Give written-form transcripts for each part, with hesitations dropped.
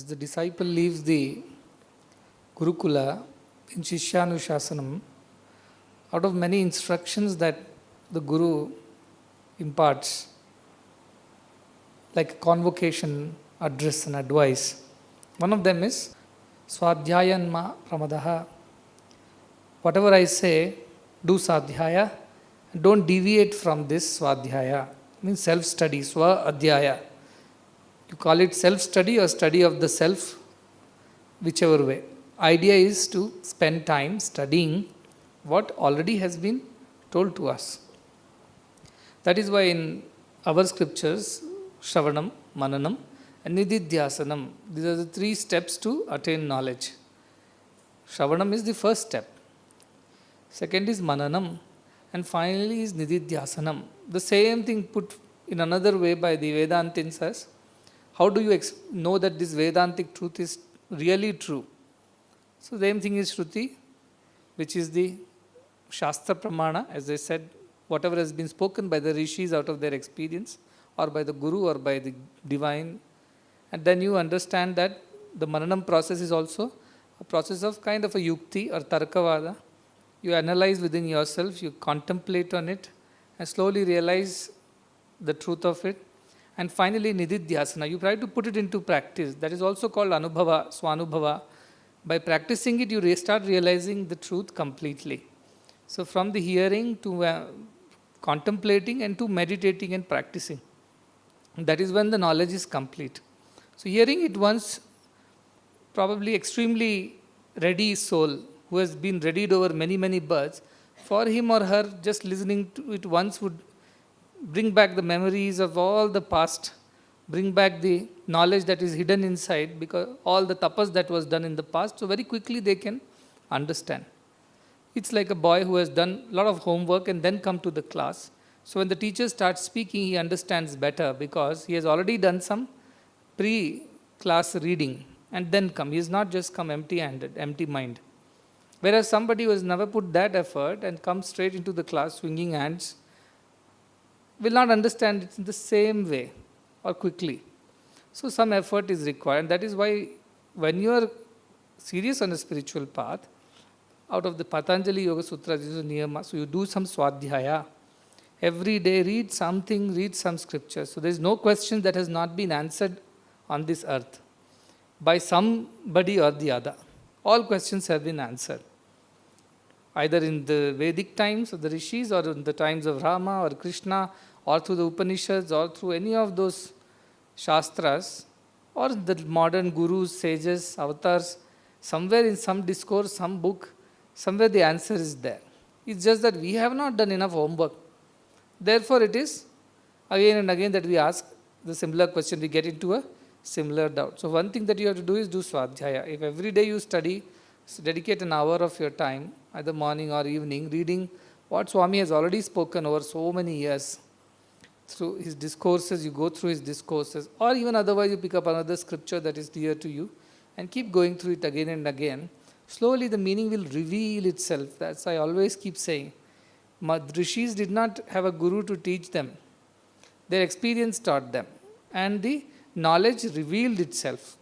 the disciple leaves the Gurukula in Shishyanushasanam, out of many instructions that the Guru imparts, like convocation, address and advice, one of them is Swadhyayanma Pramadaha. Whatever I say, do Sadhyaya, don't deviate from this Swadhyaya. Means self-study, Swa Adhyaya. You call it self-study or study of the self, whichever way. Idea is to spend time studying what already has been told to us. That is why in our scriptures, Shravanam, Mananam and Nididhyasanam, these are the three steps to attain knowledge. Shravanam is the first step. Second is Mananam. And finally is Nididhyasanam. The same thing put in another way by the Vedantins as, how do you know that this Vedantic truth is really true? So the same thing is Shruti, which is the Shastra Pramana, as I said, whatever has been spoken by the rishis out of their experience, or by the Guru or by the divine. And then you understand that the Mananam process is also a process of kind of a yukti or tarkavada. You analyze within yourself, you contemplate on it, and slowly realize the truth of it. And finally, Nididhyasana, you try to put it into practice. That is also called Anubhava, Swanubhava. By practicing it, you start realizing the truth completely. So from the hearing to contemplating and to meditating and practicing. That is when the knowledge is complete. So hearing it once, probably extremely ready soul, who has been readied over many, many births, for him or her, just listening to it once would bring back the memories of all the past, bring back the knowledge that is hidden inside, because all the tapas that was done in the past, so very quickly they can understand. It's like a boy who has done a lot of homework and then come to the class. So when the teacher starts speaking, he understands better because he has already done some pre-class reading and then come. He has not just come empty-handed, empty mind. Whereas somebody who has never put that effort and comes straight into the class swinging hands will not understand it in the same way or quickly. So some effort is required. And that is why when you are serious on a spiritual path, out of the Patanjali Yoga Sutra, this is a niyama, so you do some swadhyaya. Every day read something, read some scripture. So there is no question that has not been answered on this earth by somebody or the other. All questions have been answered. Either in the Vedic times of the rishis or in the times of Rama or Krishna or through the Upanishads or through any of those Shastras or the modern gurus, sages, avatars, somewhere in some discourse, some book, somewhere the answer is there. It's just that we have not done enough homework. Therefore it is again and again that we ask the similar question, we get into a similar doubt. So one thing that you have to do is do swadhyaya. If every day you study, dedicate an hour of your time, either morning or evening, reading what Swami has already spoken over so many years. Through his discourses, you go through his discourses, or even otherwise you pick up another scripture that is dear to you and keep going through it again and again. Slowly the meaning will reveal itself. That's why I always keep saying, Rishis did not have a guru to teach them. Their experience taught them. And the knowledge revealed itself.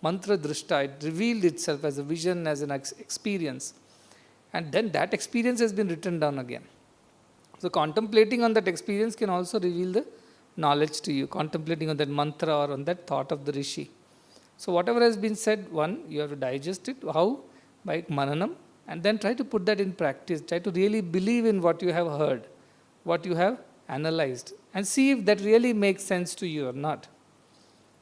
Mantra drishta, it revealed itself as a vision, as an experience. And then that experience has been written down again. So contemplating on that experience can also reveal the knowledge to you, contemplating on that mantra or on that thought of the rishi. So whatever has been said, one, you have to digest it. How? By mananam. And then try to put that in practice. Try to really believe in what you have heard, what you have analyzed. And see if that really makes sense to you or not.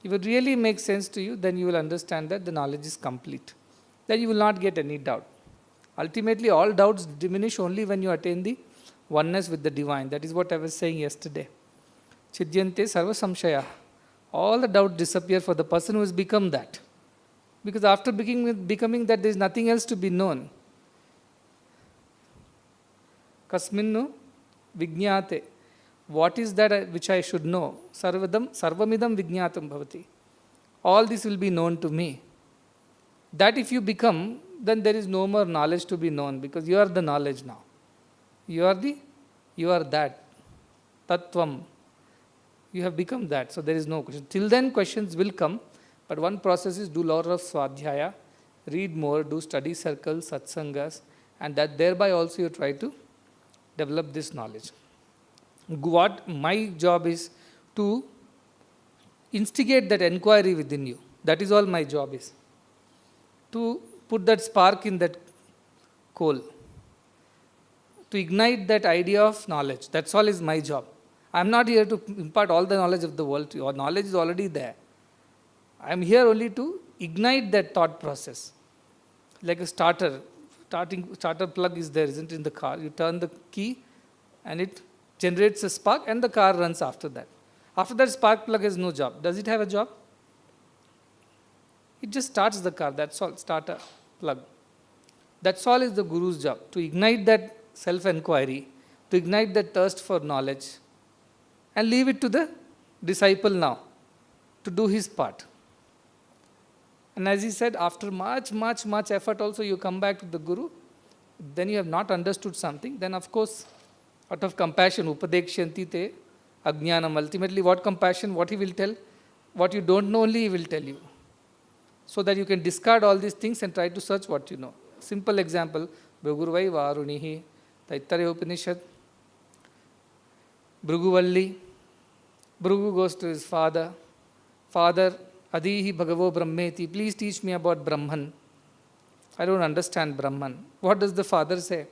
If it really makes sense to you, then you will understand that the knowledge is complete. Then you will not get any doubt. Ultimately, all doubts diminish only when you attain the oneness with the divine. That is what I was saying yesterday. Chidyante sarva samshaya. All the doubts disappear for the person who has become that. Because after becoming that, there is nothing else to be known. Kasminnu vijñāte. What is that which I should know? Sarvamidam vijñātam bhavati. All this will be known to me. That if you become, then there is no more knowledge to be known, because you are the knowledge now. You are that. Tattvam. You have become that. So there is no question. Till then questions will come. But one process is do lot of swadhyaya, read more, do study circles, satsangas, and that thereby also you try to develop this knowledge. What my job is to instigate that inquiry within you. That is all my job is. To put that spark in that coal. To ignite that idea of knowledge. That's all is my job. I am not here to impart all the knowledge of the world to you. Your knowledge is already there. I am here only to ignite that thought process. Like a starter plug is there, isn't it, in the car? You turn the key and it generates a spark and the car runs after that. After that, spark plug has no job. Does it have a job? It just starts the car, that's all, starter plug. That's all is the Guru's job, to ignite that self-enquiry, to ignite that thirst for knowledge, and leave it to the disciple now to do his part. And as he said, after much effort also you come back to the Guru, then you have not understood something, then of course, out of compassion, upadekshanti te ajnanam, ultimately what compassion, what he will tell? What you don't know only he will tell you. So that you can discard all these things and try to search what you know. Simple example, Bhrugurvai Varunihi, Taittariya Upanishad, Bhruguvalli, Bhrugu goes to his father, Father, Adihi Bhagavo Brahmeti, please teach me about Brahman. I don't understand Brahman. What does the father say?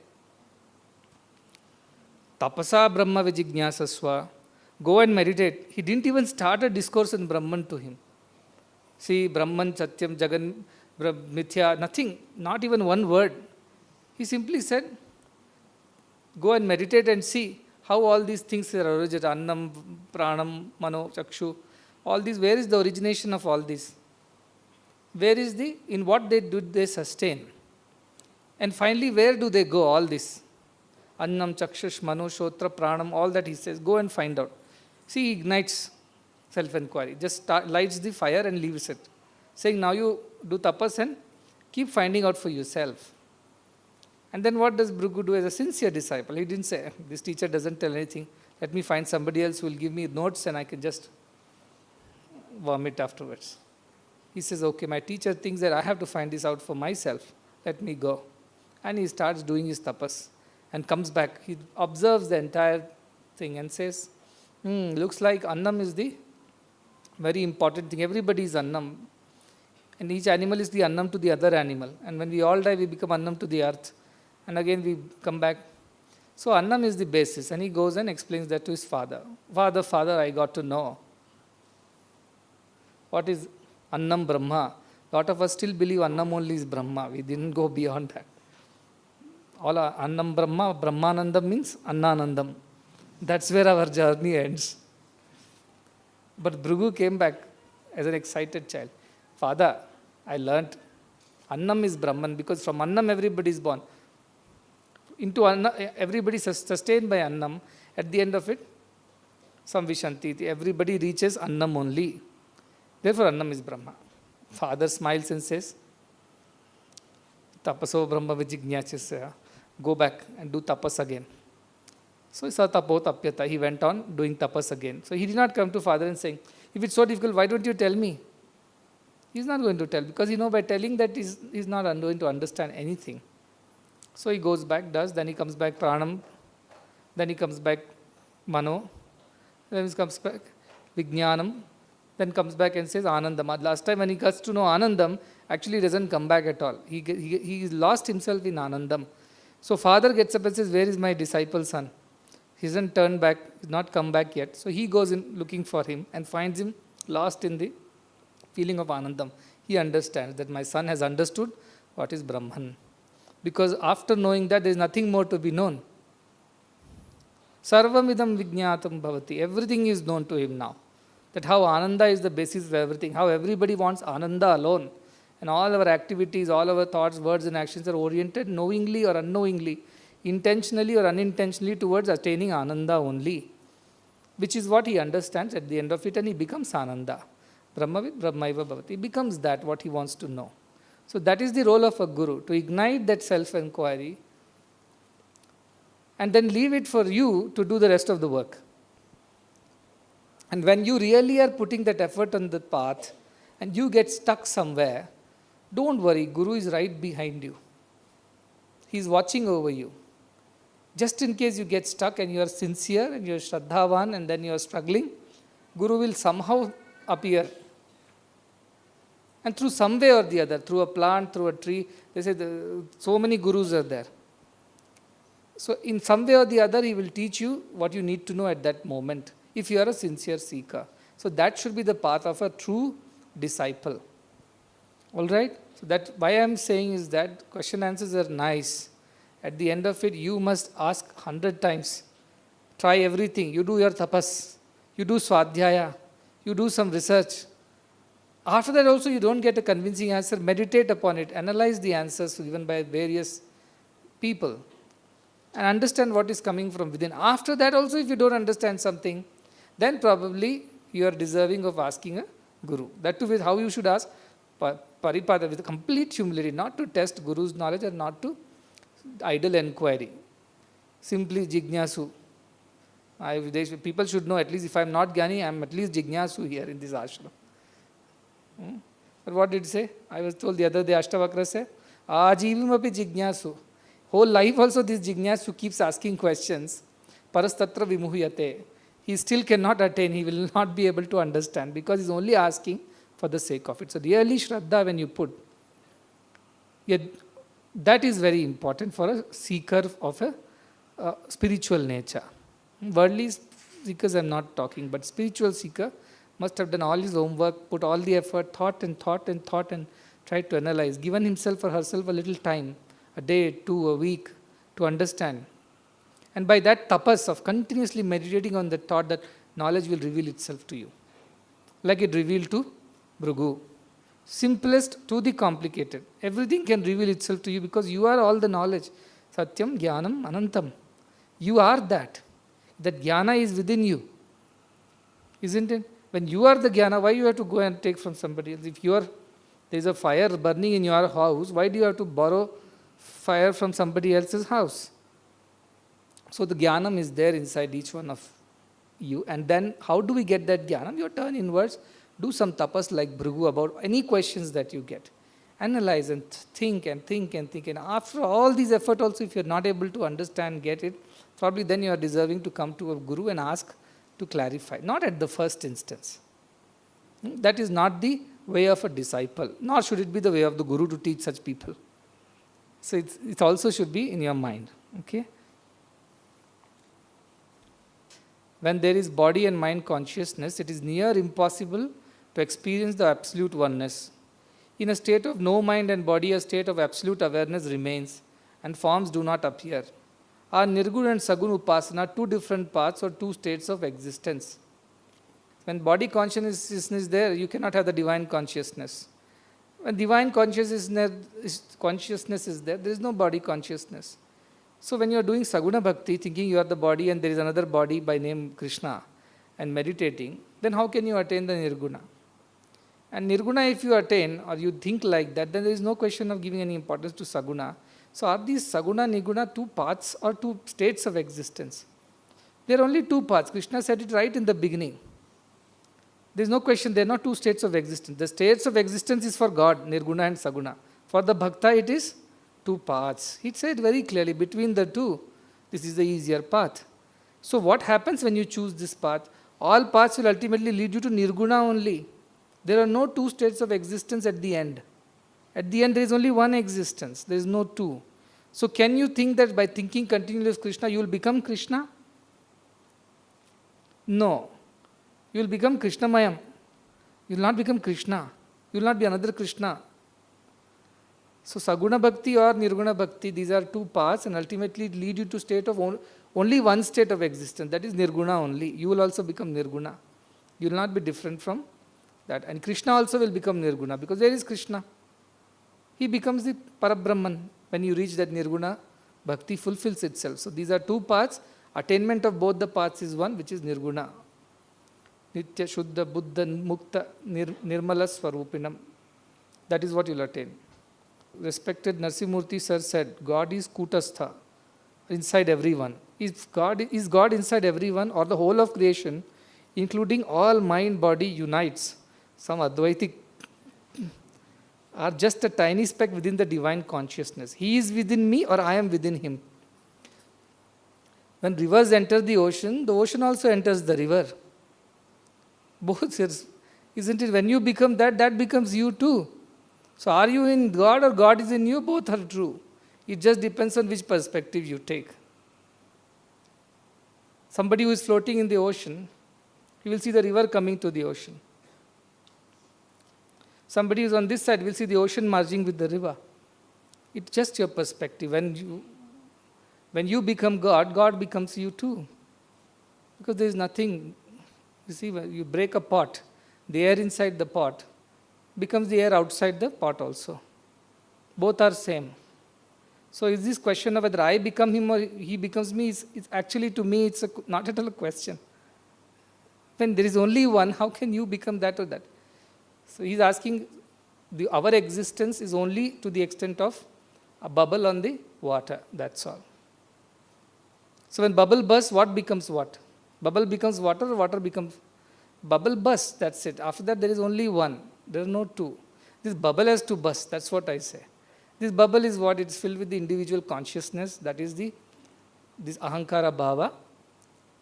Tapasa Brahma Vijignyasasva, go and meditate. He didn't even start a discourse in Brahman to him. See, Brahman, Satyam, Jagan, Mithya, nothing, not even one word. He simply said, go and meditate and see how all these things are originated. Annam, Pranam, Mano, Chakshu, all these, where is the origination of all this? Where is in what they sustain? And finally, where do they go, all this? Annam, Chakshush, Mano, Shotra, Pranam, all that he says, go and find out. See, he ignites self-enquiry, just lights the fire and leaves it. Saying, now you do tapas and keep finding out for yourself. And then what does Bhrigu do as a sincere disciple? He didn't say, this teacher doesn't tell anything, let me find somebody else who will give me notes and I can just vomit afterwards. He says, okay, my teacher thinks that I have to find this out for myself, let me go. And he starts doing his tapas and comes back. He observes the entire thing and says, looks like Annam is the very important thing. Everybody is Annam. And each animal is the Annam to the other animal. And when we all die, we become Annam to the earth. And again we come back. So Annam is the basis. And he goes and explains that to his father. Father, I got to know. What is Annam Brahma? A lot of us still believe Annam only is Brahma. We didn't go beyond that. All Annam Brahma, Brahmanandam means Annanandam. That's where our journey ends. But Bhrigu came back as an excited child. Father, I learnt Annam is Brahman because from Annam everybody is born. Into Annam, everybody is sustained by Annam. At the end of it, Samvishanti, everybody reaches Annam only. Therefore, Annam is Brahma. Father smiles and says, Tapaso Brahma Vijignyachasya, go back and do tapas again. So, Satapo Tapyata, he went on doing tapas again. So, he did not come to father and saying, if it's so difficult, why don't you tell me? He's not going to tell because by telling that he's not going to understand anything. So, he goes back, does, then he comes back Pranam, then he comes back Mano, then he comes back Vijnanam, then comes back and says Anandam. Last time when he gets to know Anandam, actually he doesn't come back at all. He lost himself in Anandam. So, father gets up and says, where is my disciple son? He hasn't turned back, he's not come back yet. So he goes in looking for him and finds him lost in the feeling of Anandam. He understands that my son has understood what is Brahman. Because after knowing that, there is nothing more to be known. Sarvamidam vijñātam bhavati. Everything is known to him now. That how Ananda is the basis of everything. How everybody wants Ananda alone. And all our activities, all our thoughts, words and actions are oriented knowingly or unknowingly, intentionally or unintentionally towards attaining Ananda only, which is what he understands at the end of it, and he becomes Ananda. Brahmavid Brahmaiva Bhavati. He becomes that, what he wants to know. So that is the role of a guru, to ignite that self-enquiry and then leave it for you to do the rest of the work. And when you really are putting that effort on the path, and you get stuck somewhere, don't worry, Guru is right behind you. He is watching over you. Just in case you get stuck and you are sincere and you are Shraddhavan and then you are struggling, Guru will somehow appear. And through some way or the other, through a plant, through a tree, they say so many Gurus are there. So in some way or the other, he will teach you what you need to know at that moment, if you are a sincere seeker. So that should be the path of a true disciple. All right? So that why I am saying is that question answers are nice. At the end of it, you must ask 100 times. Try everything. You do your tapas. You do swadhyaya. You do some research. After that also you don't get a convincing answer. Meditate upon it. Analyze the answers given by various people. And understand what is coming from within. After that also, if you don't understand something, then probably you are deserving of asking a guru. That too is how you should ask paripada, with complete humility, not to test Guru's knowledge or not to idle inquiry. Simply jignasu. People should know, at least if I am not Gyani, I am at least jignasu here in this ashram. But what did it say? I was told the other day, Ashtavakra said, Ajivam api jignasu. Whole life also this jignasu keeps asking questions. Parastatra vimuhyate. He still cannot attain, he will not be able to understand because he is only asking for the sake of it. So really Shraddha when you put, that is very important for a seeker of a spiritual nature. Worldly seekers I am not talking, but spiritual seeker must have done all his homework, put all the effort, thought and tried to analyze, given himself or herself a little time, a day, 2, a week, to understand. And by that tapas of continuously meditating on the thought, that knowledge will reveal itself to you. Like it revealed to Bhrigu. Simplest to the complicated. Everything can reveal itself to you because you are all the knowledge. Satyam, Jnanam, Anantam. You are that. That Gnana is within you. Isn't it? When you are the Gnana, why you have to go and take from somebody else? If there is a fire burning in your house, why do you have to borrow fire from somebody else's house? So the Jnanam is there inside each one of you. And then how do we get that Jnanam? You turn inwards, do some tapas like Bhrigu about any questions that you get. Analyze and think and think and think. And after all these effort also, if you are not able to understand, get it, probably then you are deserving to come to a Guru and ask to clarify. Not at the first instance. That is not the way of a disciple. Nor should it be the way of the Guru to teach such people. So it also should be in your mind. Okay? When there is body and mind consciousness, it is near impossible to experience the absolute oneness. In a state of no mind and body, a state of absolute awareness remains and forms do not appear. Are Nirguna and Saguna Upasana two different paths or two states of existence? When body consciousness is there, you cannot have the divine consciousness. When divine consciousness is there, there is no body consciousness. So when you are doing Saguna Bhakti, thinking you are the body and there is another body by name Krishna, and meditating, then how can you attain the Nirguna? And Nirguna, if you attain or you think like that, then there is no question of giving any importance to Saguna. So are these Saguna, Nirguna two paths or two states of existence? There are only two paths. Krishna said it right in the beginning. There is no question, they are not two states of existence. The states of existence is for God, Nirguna and Saguna. For the Bhakta, it is two paths. He said very clearly, between the two, this is the easier path. So what happens when you choose this path? All paths will ultimately lead you to Nirguna only. There are no two states of existence at the end. At the end, there is only one existence. There is no two. So can you think that by thinking continuously of Krishna, you will become Krishna? No. You will become Krishnamayam. You will not become Krishna. You will not be another Krishna. So Saguna Bhakti or Nirguna Bhakti, these are two paths and ultimately lead you to state of only one state of existence. That is Nirguna only. You will also become Nirguna. You will not be different from that. And Krishna also will become Nirguna because there is Krishna. He becomes the Parabrahman. When you reach that Nirguna, Bhakti fulfills itself. So these are two paths. Attainment of both the paths is one, which is Nirguna. Nitya Shuddha Buddha Mukta Nirmala Swarupinam. That is what you will attain. Respected Narsimurti sir said, God is Kutastha, inside everyone. Is God inside everyone or the whole of creation, including all mind, body, unites? Some Advaitic are just a tiny speck within the divine consciousness. He is within me or I am within him. When rivers enter the ocean also enters the river. Both, isn't it? When you become that, that becomes you too. So are you in God or God is in you? Both are true. It just depends on which perspective you take. Somebody who is floating in the ocean, you will see the river coming to the ocean. Somebody who is on this side will see the ocean merging with the river. It's just your perspective. When you become God, God becomes you too. Because there is nothing. You see, when you break a pot, the air inside the pot becomes the air outside the pot also. Both are same. So is this question of whether I become him or he becomes me, it's actually to me, it's not at all a question. When there is only one, how can you become that or that? So he's asking, our existence is only to the extent of a bubble on the water, that's all. So when bubble bursts, what becomes what? Bubble becomes water or water becomes... Bubble bursts, that's it. After that, there is only one. There are no two. This bubble has to burst, that's what I say. This bubble is what? It's filled with the individual consciousness, that is this ahankara bhava,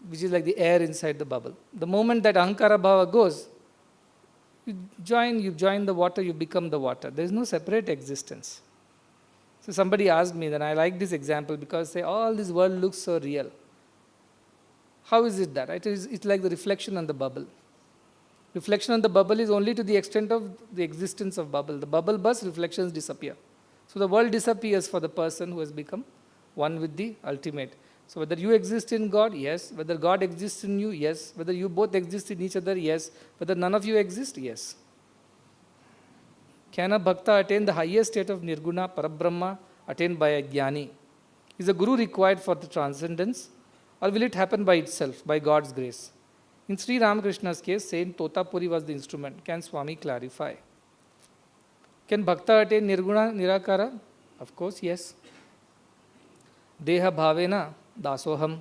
which is like the air inside the bubble. The moment that ahankara bhava goes, you join the water, you become the water. There is no separate existence. So somebody asked me, then I like this example because say, all this world looks so real. How is it that? It's like the reflection on the bubble. Reflection on the bubble is only to the extent of the existence of bubble. The bubble bursts, reflections disappear. So the world disappears for the person who has become one with the ultimate. So whether you exist in God, yes. Whether God exists in you, yes. Whether you both exist in each other, yes. Whether none of you exist, yes. Can a bhakta attain the highest state of nirguna, parabrahma, attained by a jnani? Is a guru required for the transcendence? Or will it happen by itself, by God's grace? In Sri Ramakrishna's case, Saint Totapuri was the instrument. Can Swami clarify? Can bhakta attain nirguna, nirakara? Of course, yes. Deha bhavena dasoham,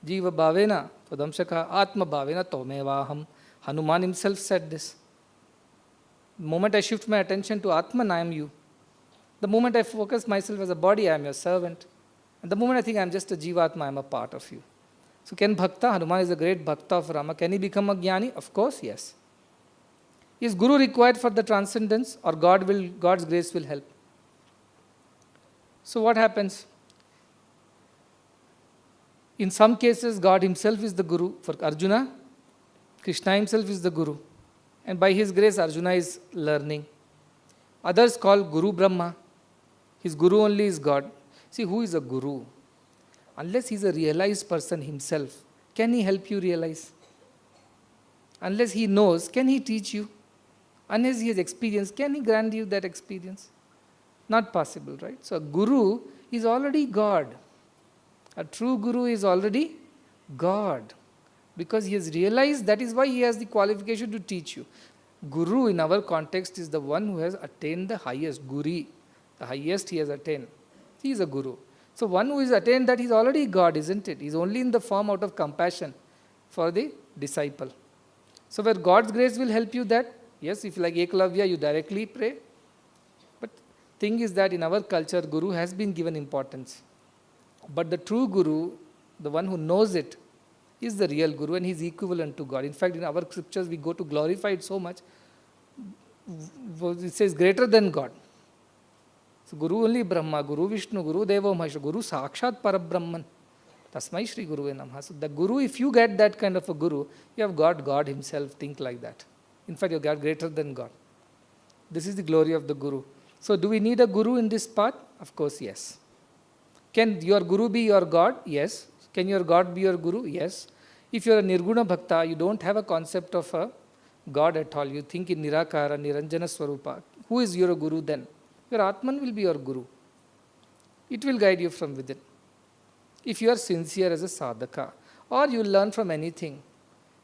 jiva bhavena tadamshaka, atma bhavena tomevaham. Hanuman himself said this. The moment I shift my attention to Atman, I am you. The moment I focus myself as a body, I am your servant. And the moment I think I am just a jivatma, I am a part of you. So can bhakta, Hanuman is a great bhakta of Rama, can he become a jnani? Of course, yes. Is guru required for the transcendence or God's grace will help? So what happens? In some cases, God himself is the guru. For Arjuna, Krishna himself is the guru. And by his grace, Arjuna is learning. Others call Guru Brahma. His guru only is God. See, who is a guru? Unless he is a realized person himself, can he help you realize? Unless he knows, can he teach you? Unless he has experience, can he grant you that experience? Not possible, right? So a guru is already God. A true guru is already God. Because he has realized, that is why he has the qualification to teach you. Guru in our context is the one who has attained the highest, guri. The highest he has attained. He is a guru. So one who is attained that, he is already God, isn't it? He is only in the form out of compassion for the disciple. So where God's grace will help you that, yes, if like Eklavya, you directly pray. But thing is that in our culture, guru has been given importance. But the true guru, the one who knows it, is the real guru and he is equivalent to God. In fact, in our scriptures, we go to glorify it so much. It says greater than God. So Guru only Brahma, Guru Vishnu, Guru Devo Maheshwara, Guru Sakshat Parabrahman. Tasmai Shri Guru Namaha. So the Guru, if you get that kind of a Guru, you have got God himself, think like that. In fact, you have got greater than God. This is the glory of the Guru. So do we need a Guru in this path? Of course, yes. Can your Guru be your God? Yes. Can your God be your Guru? Yes. If you are a Nirguna Bhakta, you don't have a concept of a God at all. You think in Nirakara, Niranjana Swarupa. Who is your Guru then? Your Atman will be your Guru. It will guide you from within. If you are sincere as a sadhaka, or you learn from anything.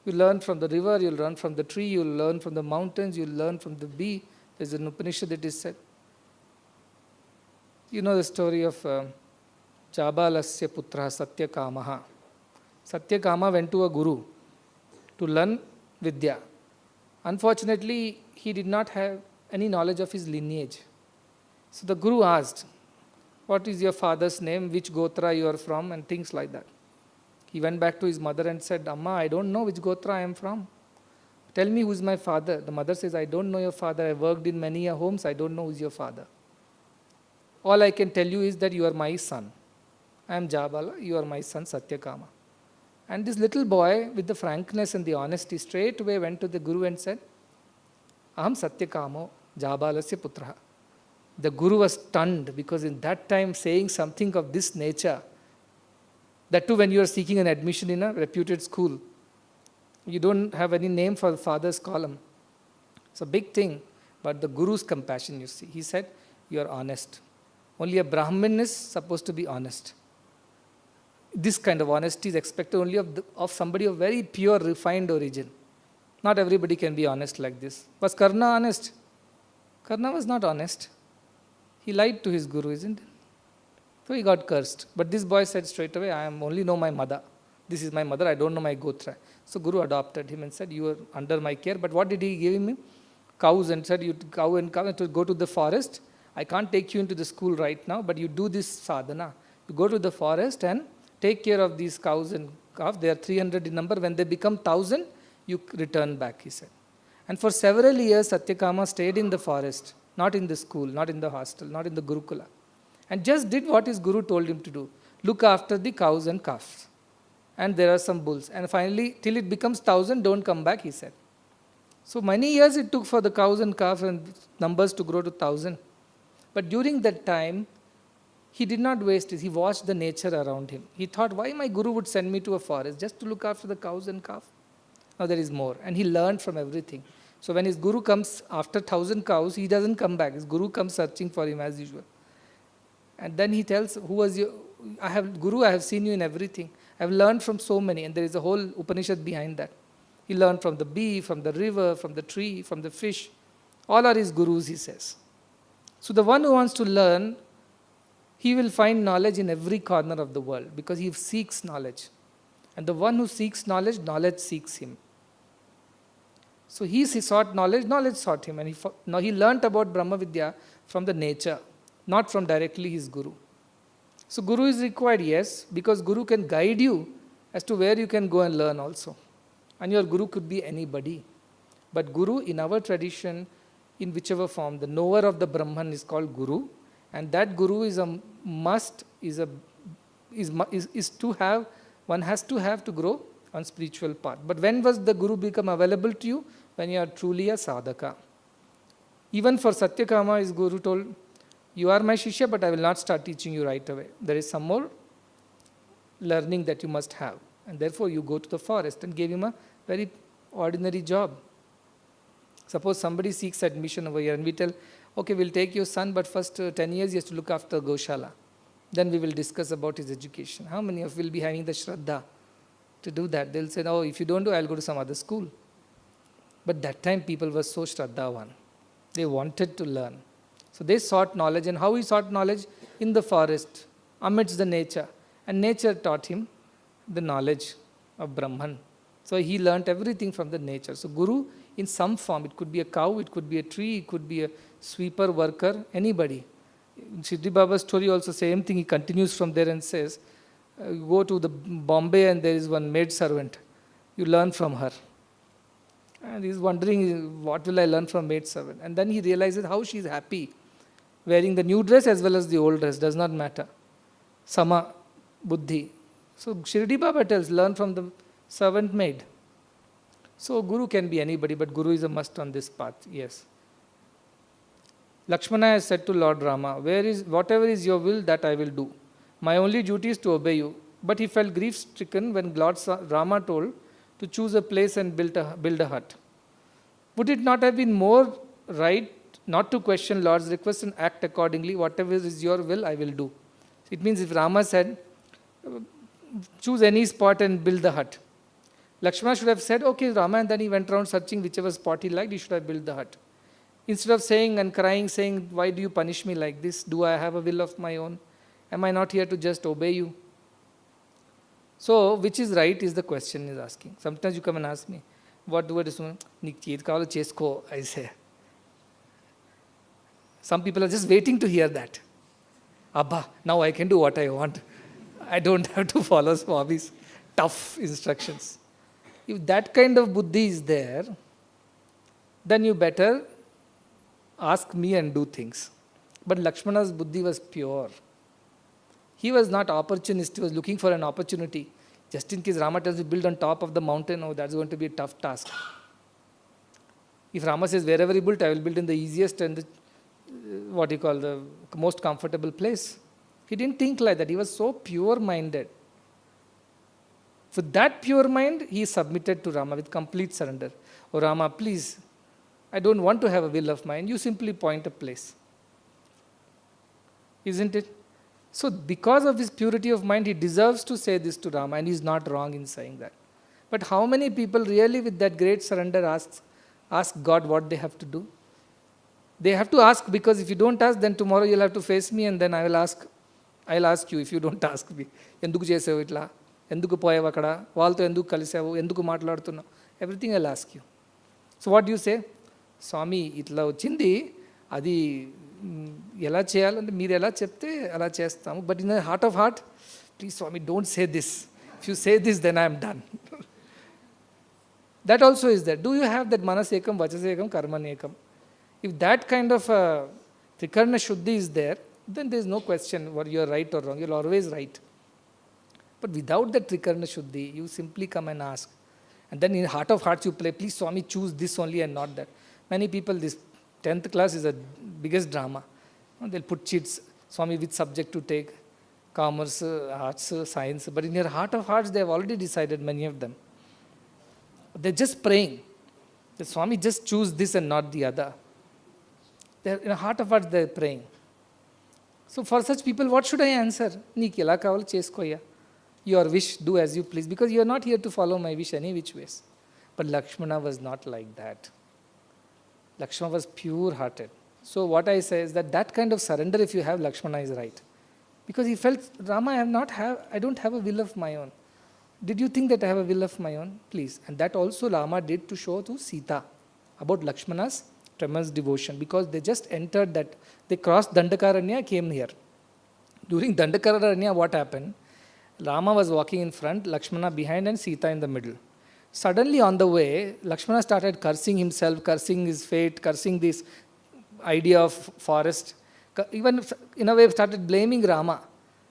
You learn from the river, you learn from the tree, you learn from the mountains, you learn from the bee. There's an Upanishad that is said. You know the story of Chabalasya Putra Satyakamaha. Satyakama went to a guru to learn Vidya. Unfortunately, he did not have any knowledge of his lineage. So the Guru asked, what is your father's name, which Gotra you are from, and things like that. He went back to his mother and said, Amma, I don't know which Gotra I am from. Tell me who is my father. The mother says, I don't know your father. I worked in many homes. I don't know who is your father. All I can tell you is that you are my son. I am Jabala. You are my son, Satyakama. And this little boy, with the frankness and the honesty, straight away went to the Guru and said, Aham Satyakamo Jabalasya Putraha. The Guru was stunned, because in that time saying something of this nature, that too when you are seeking an admission in a reputed school, you don't have any name for the father's column. It's a big thing, but the Guru's compassion, you see. He said, you are honest. Only a Brahmin is supposed to be honest. This kind of honesty is expected only of somebody of very pure, refined origin. Not everybody can be honest like this. Was Karna honest? Karna was not honest. He lied to his Guru, isn't it? So he got cursed. But this boy said straight away, I am only know my mother. This is my mother, I don't know my Gotra. So Guru adopted him and said, you are under my care. But what did he give him? Cows, and said, you cow and cow to go to the forest. I can't take you into the school right now, but you do this sadhana. You go to the forest and take care of these cows and calves. They are 300 in number. When they become 1,000, you return back, he said. And for several years, Satyakama stayed in the forest, not in the school, not in the hostel, not in the Gurukula, and just did what his Guru told him to do. Look after the cows and calves. And there are some bulls. And finally, till it becomes 1,000, don't come back, he said. So many years it took for the cows and calves and numbers to grow to 1,000. But during that time, he did not waste it. He watched the nature around him. He thought, why my Guru would send me to a forest just to look after the cows and calf? Now there is more. And he learned from everything. So when his Guru comes after 1,000 cows, he doesn't come back. His Guru comes searching for him as usual. And then he tells, who was your Guru? I have seen you in everything. I have learned from so many. And there is a whole Upanishad behind that. He learned from the bee, from the river, from the tree, from the fish. All are his Gurus, he says. So the one who wants to learn, he will find knowledge in every corner of the world, because he seeks knowledge. And the one who seeks knowledge, knowledge seeks him. So he sought knowledge, knowledge sought him. And he learnt about Brahma Vidya from the nature, not from directly his Guru. So Guru is required, yes, because Guru can guide you as to where you can go and learn also. And your Guru could be anybody. But Guru, in our tradition, in whichever form, the knower of the Brahman is called Guru. And that Guru is a must, is to have, one has to have to grow on spiritual path. But when was the Guru become available to you? When you are truly a sadhaka. Even for Satyakama, his Guru told, you are my Shishya, but I will not start teaching you right away. There is some more learning that you must have. And therefore you go to the forest, and gave him a very ordinary job. Suppose somebody seeks admission over here and we tell, okay, we'll take your son, but first 10 years he has to look after Goshala. Then we will discuss about his education. How many of you will be having the Shraddha to do that? They'll say, oh, if you don't do, I'll go to some other school. But that time people were so Shraddhavan. They wanted to learn. So they sought knowledge. And how he sought knowledge? In the forest, amidst the nature. And nature taught him the knowledge of Brahman. So he learnt everything from the nature. So Guru, in some form, it could be a cow, it could be a tree, it could be a sweeper, worker, anybody. In Siddhi Baba's story also, same thing, he continues from there and says, you go to the Bombay and there is one maid servant. You learn from her. And he's wondering, what will I learn from maid servant? And then he realizes how she is happy. Wearing the new dress as well as the old dress, does not matter. Sama Buddhi. So Shirdi Baba tells, learn from the servant maid. So Guru can be anybody, but Guru is a must on this path, yes. Lakshmana has said to Lord Rama, whatever is your will, that I will do. My only duty is to obey you. But he felt grief-stricken when Lord Rama told to choose a place and build a hut. Would it not have been more right not to question Lord's request and act accordingly? Whatever is your will, I will do. It means if Rama said, choose any spot and build the hut, Lakshmana should have said, okay, Rama, and then he went around searching whichever spot he liked, he should have built the hut. Instead of saying and crying, saying, why do you punish me like this? Do I have a will of my own? Am I not here to just obey you? So, which is right is the question he's asking. Sometimes you come and ask me, what do I do? I say. Some people are just waiting to hear that. Abba, now I can do what I want. I don't have to follow Swami's tough instructions. If that kind of buddhi is there, then you better ask me and do things. But Lakshmana's buddhi was pure. He was not opportunist, he was looking for an opportunity. Just in case Rama tells you build on top of the mountain, oh, that's going to be a tough task. If Rama says wherever you build, I will build in the easiest and the most comfortable place. He didn't think like that. He was so pure-minded. With that pure mind, he submitted to Rama with complete surrender. Oh Rama, please, I don't want to have a will of mine. You simply point a place. Isn't it? So because of his purity of mind, he deserves to say this to Rama, and he's not wrong in saying that. But how many people really with that great surrender ask God what they have to do? They have to ask, because if you don't ask, then tomorrow you'll have to face me, and then I'll ask you if you don't ask me. Enduku chesavu itla? Enduku poyavu akada? Valto enduku kalisavu? Enduku maatladutunnavu? Everything I'll ask you. So what do you say? Swami, itla ochindi, adi ela cheyalante meer ela chepte ala chestamu. But in the heart of heart, please Swami, don't say this. If you say this, then I am done. That also is there. Do you have that manasekam, vachasekam, karmanekam? If that kind of trikarna shuddhi is there, then there is no question whether you are right or wrong. You are always right. But without that trikarna shuddhi, you simply come and ask. And then in heart of hearts you play, please Swami, choose this only and not that. Many people, this 10th class is the biggest drama. They'll put cheats, Swami, which subject to take, commerce, arts, science. But in your heart of hearts, they have already decided, many of them. They're just praying. The Swami, just choose this and not the other. They're in the heart of hearts, they're praying. So for such people, what should I answer? Neeki ela kavalo cheskoya. Your wish, do as you please, because you are not here to follow my wish any which ways. But Lakshmana was not like that. Lakshmana was pure-hearted. So what I say is that kind of surrender, if you have, Lakshmana is right. Because he felt, Rama, I don't have a will of my own. Did you think that I have a will of my own? Please. And that also Rama did to show to Sita about Lakshmana's tremendous devotion, because they just entered that, they crossed Dandakaranya, came here. During Dandakaranya, what happened? Rama was walking in front, Lakshmana behind, and Sita in the middle. Suddenly on the way, Lakshmana started cursing himself, cursing his fate, cursing this idea of forest. Even in a way started blaming Rama.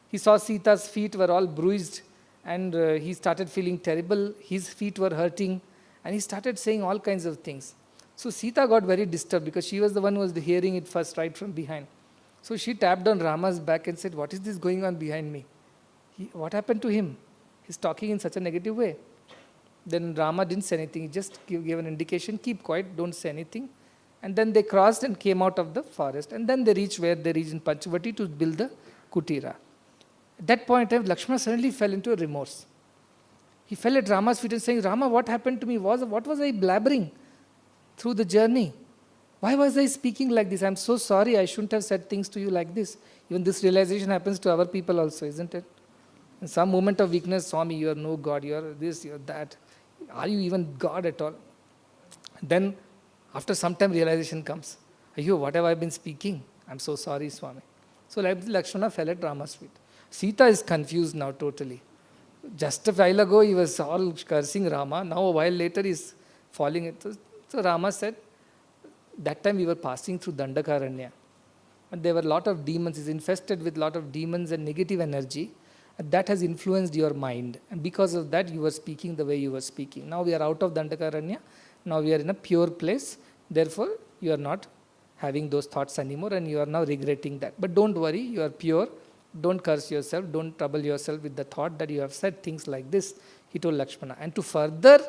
He saw Sita's feet were all bruised, and he started feeling terrible. His feet were hurting, and he started saying all kinds of things. So Sita got very disturbed, because she was the one who was hearing it first, right from behind. So she tapped on Rama's back and said, what is this going on behind me? What happened to him? He's talking in such a negative way. Then Rama didn't say anything. He just gave an indication, keep quiet, don't say anything. And then they crossed and came out of the forest. And then they reached where they reached in Panchavati to build the kutira. At that point, Lakshmana suddenly fell into a remorse. He fell at Rama's feet and saying, Rama, what happened to me? What was I blabbering through the journey? Why was I speaking like this? I'm so sorry. I shouldn't have said things to you like this. Even this realization happens to our people also, isn't it? In some moment of weakness, Swami, you are no God, you are this, you are that. Are you even God at all? Then, after some time, realization comes. Ayyo, what have I been speaking? I'm so sorry, Swami. So Lakshmana fell at Rama's feet. Sita is confused now totally. Just a while ago, he was all cursing Rama. Now, a while later, he's falling. So Rama said, that time we were passing through Dandakaranya. And there were a lot of demons. He's infested with a lot of demons and negative energy. And that has influenced your mind. And because of that, you were speaking the way you were speaking. Now we are out of Dandakaranya. Now we are in a pure place. Therefore, you are not having those thoughts anymore, and you are now regretting that. But don't worry, you are pure. Don't curse yourself. Don't trouble yourself with the thought that you have said things like this. He told Lakshmana. And to further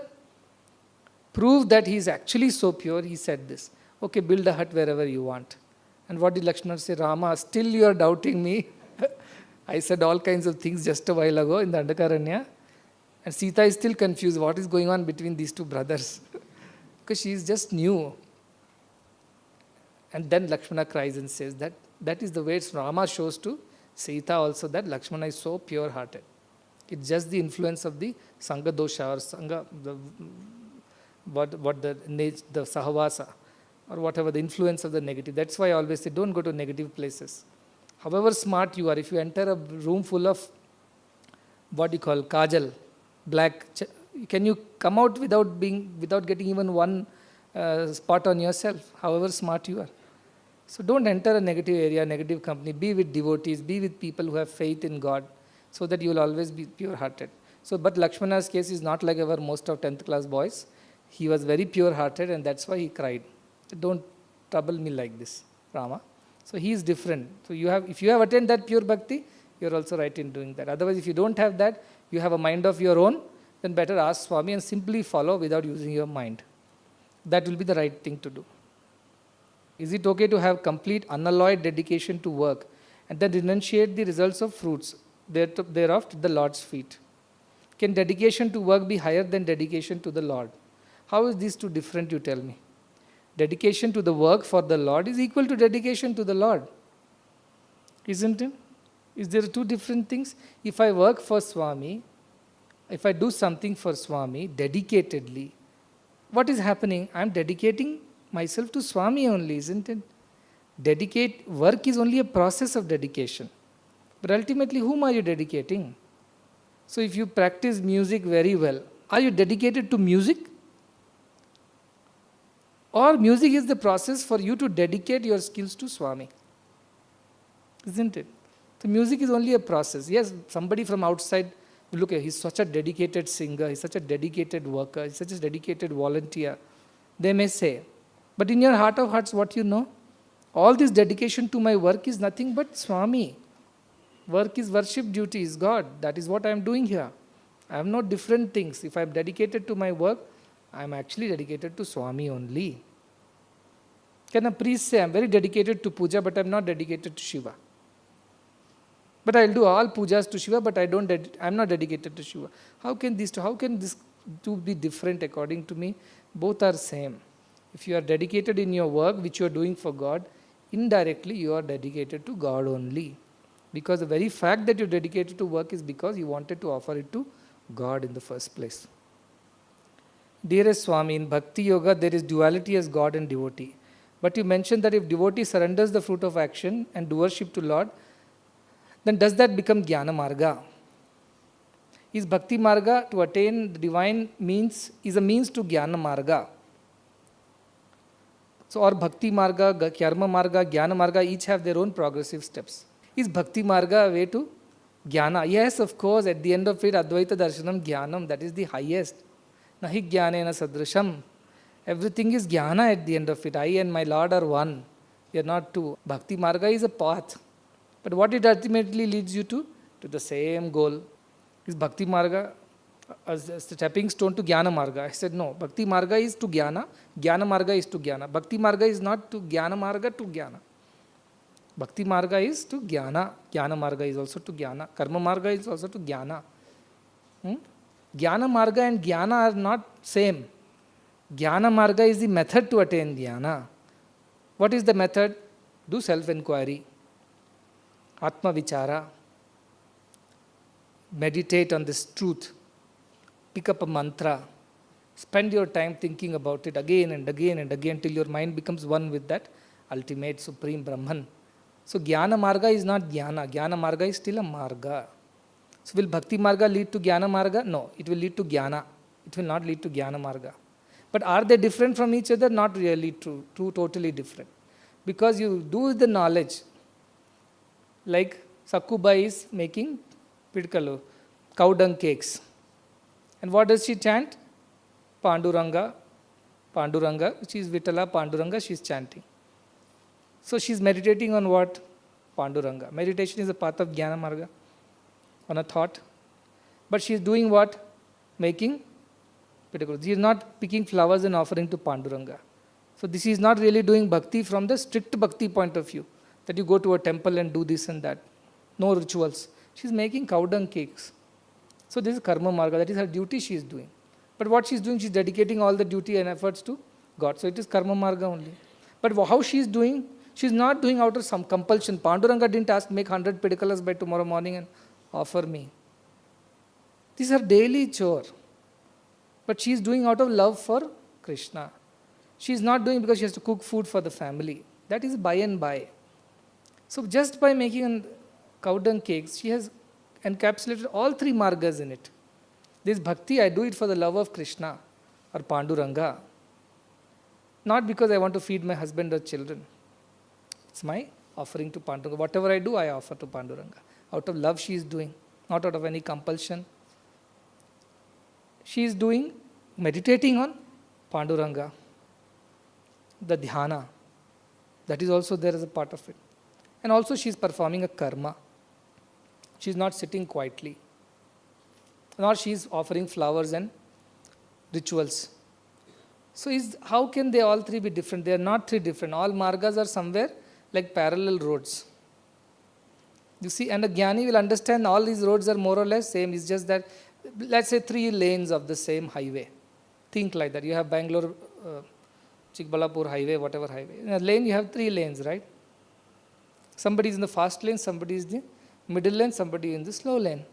prove that he is actually so pure, he said this. Okay, build a hut wherever you want. And what did Lakshmana say? Rama, still you are doubting me. I said all kinds of things just a while ago in the Dandakaranya. And Sita is still confused. What is going on between these two brothers? Because she is just new. And then Lakshmana cries and says that is the way Rama shows to Sita also, that Lakshmana is so pure-hearted. It's just the influence of the Sangha dosha or Sangha, the sahavasa or whatever, the influence of the negative. That's why I always say don't go to negative places. However smart you are, if you enter a room full of what you call kajal, black, can you come out without getting even one spot on yourself, however smart you are? So don't enter a negative area, negative company. Be with devotees, be with people who have faith in God, so that you will always be pure-hearted. So, but Lakshmana's case is not like our most of 10th class boys. He was very pure-hearted, and that's why he cried. Don't trouble me like this, Rama. So he is different. So if you have attained that pure bhakti, you are also right in doing that. Otherwise, if you don't have that, you have a mind of your own, then better ask Swami and simply follow without using your mind. That will be the right thing to do. Is it okay to have complete unalloyed dedication to work and then renunciate the results of fruits thereof to the Lord's feet? Can dedication to work be higher than dedication to the Lord? How is these two different, you tell me? Dedication to the work for the Lord is equal to dedication to the Lord. Isn't it? Is there two different things? If I work for Swami, if I do something for Swami dedicatedly, what is happening? I am dedicating myself to Swami only, isn't it? Work is only a process of dedication. But ultimately, whom are you dedicating? So if you practice music very well, are you dedicated to music? Or music is the process for you to dedicate your skills to Swami? Isn't it? The music is only a process. Yes, somebody from outside will look at, he's such a dedicated singer, he's such a dedicated worker, he's such a dedicated volunteer. They may say, but in your heart of hearts, what you know? All this dedication to my work is nothing but Swami. Work is worship, duty is God. That is what I am doing here. I have no different things. If I am dedicated to my work, I am actually dedicated to Swami only. Can a priest say, I am very dedicated to puja, but I am not dedicated to Shiva? But I will do all pujas to Shiva, but I am not dedicated to Shiva. How can these two be different according to me? Both are same. If you are dedicated in your work, which you are doing for God, indirectly you are dedicated to God only. Because the very fact that you are dedicated to work is because you wanted to offer it to God in the first place. Dearest Swami, in Bhakti Yoga there is duality as God and devotee. But you mentioned that if devotee surrenders the fruit of action and do worship to Lord, then does that become Gnana Marga? Is Bhakti Marga to attain the divine is a means to Gnana Marga? So, or Bhakti Marga, Karma Marga, Gnana Marga each have their own progressive steps. Is Bhakti Marga a way to Jnana? Yes, of course, at the end of it, Advaita Darshanam Jnanam, that is the highest. Nahi Jnanena Sadrisham. Everything is Jnana at the end of it. I and my Lord are one. We are not two. Bhakti Marga is a path. But what it ultimately leads you to? To the same goal. Is Bhakti Marga as a stepping stone to Jnana Marga? I said no. Bhakti Marga is to Jnana. Jnana Marga is to Jnana. Bhakti Marga is not to Jnana Marga to Jnana. Bhakti Marga is to Jnana. Jnana Marga is also to Jnana. Karma Marga is also to Jnana. Jnana Marga and Jnana are not same. Jnana Marga is the method to attain Jnana. What is the method? Do self-inquiry. Atma Vichara. Meditate on this truth. Pick up a mantra. Spend your time thinking about it again and again and again till your mind becomes one with that ultimate supreme Brahman. So Jnana Marga is not Jnana. Jnana Marga is still a Marga. So will Bhakti Marga lead to Jnana Marga? No, it will lead to Jnana. It will not lead to Jnana Marga. But are they different from each other? Not really true. Two totally different. Because you do the knowledge. Like Sakuba is making Pidkalu, cow dung cakes. And what does she chant? Panduranga, Panduranga, which is Vitala Panduranga, she is chanting. So she is meditating on what? Panduranga. Meditation is a path of Jnana Marga, on a thought. But she is doing what? Making Pidkalu. She is not picking flowers and offering to Panduranga. So this is not really doing bhakti from the strict bhakti point of view, that you go to a temple and do this and that. No rituals. She is making cow dung cakes. So this is karma marga, that is her duty she is doing. But what she is doing, she is dedicating all the duty and efforts to God. So it is karma marga only. But how she is doing, she is not doing out of some compulsion. Panduranga didn't ask, make 100 pedikalas by tomorrow morning and offer me. These are daily chore. But she is doing out of love for Krishna. She is not doing because she has to cook food for the family. That is by and by. So just by making cow dung cakes, she has encapsulated all three margas in it. This bhakti, I do it for the love of Krishna or Panduranga. Not because I want to feed my husband or children. It's my offering to Panduranga. Whatever I do, I offer to Panduranga. Out of love she is doing, not out of any compulsion. She is doing, meditating on Panduranga. The Dhyana. That is also there as a part of it. And also she is performing a karma. She is not sitting quietly. Nor she is offering flowers and rituals. So how can they all three be different? They are not three different. All margas are somewhere like parallel roads. You see, and a Jnani will understand all these roads are more or less same. It's just that, let's say 3 lanes of the same highway. Think like that. You have Bangalore, Chikbalapur highway, whatever highway. In a lane you have 3 lanes, right? Somebody is in the fast lane, somebody is in the middle lane, somebody in the slow lane.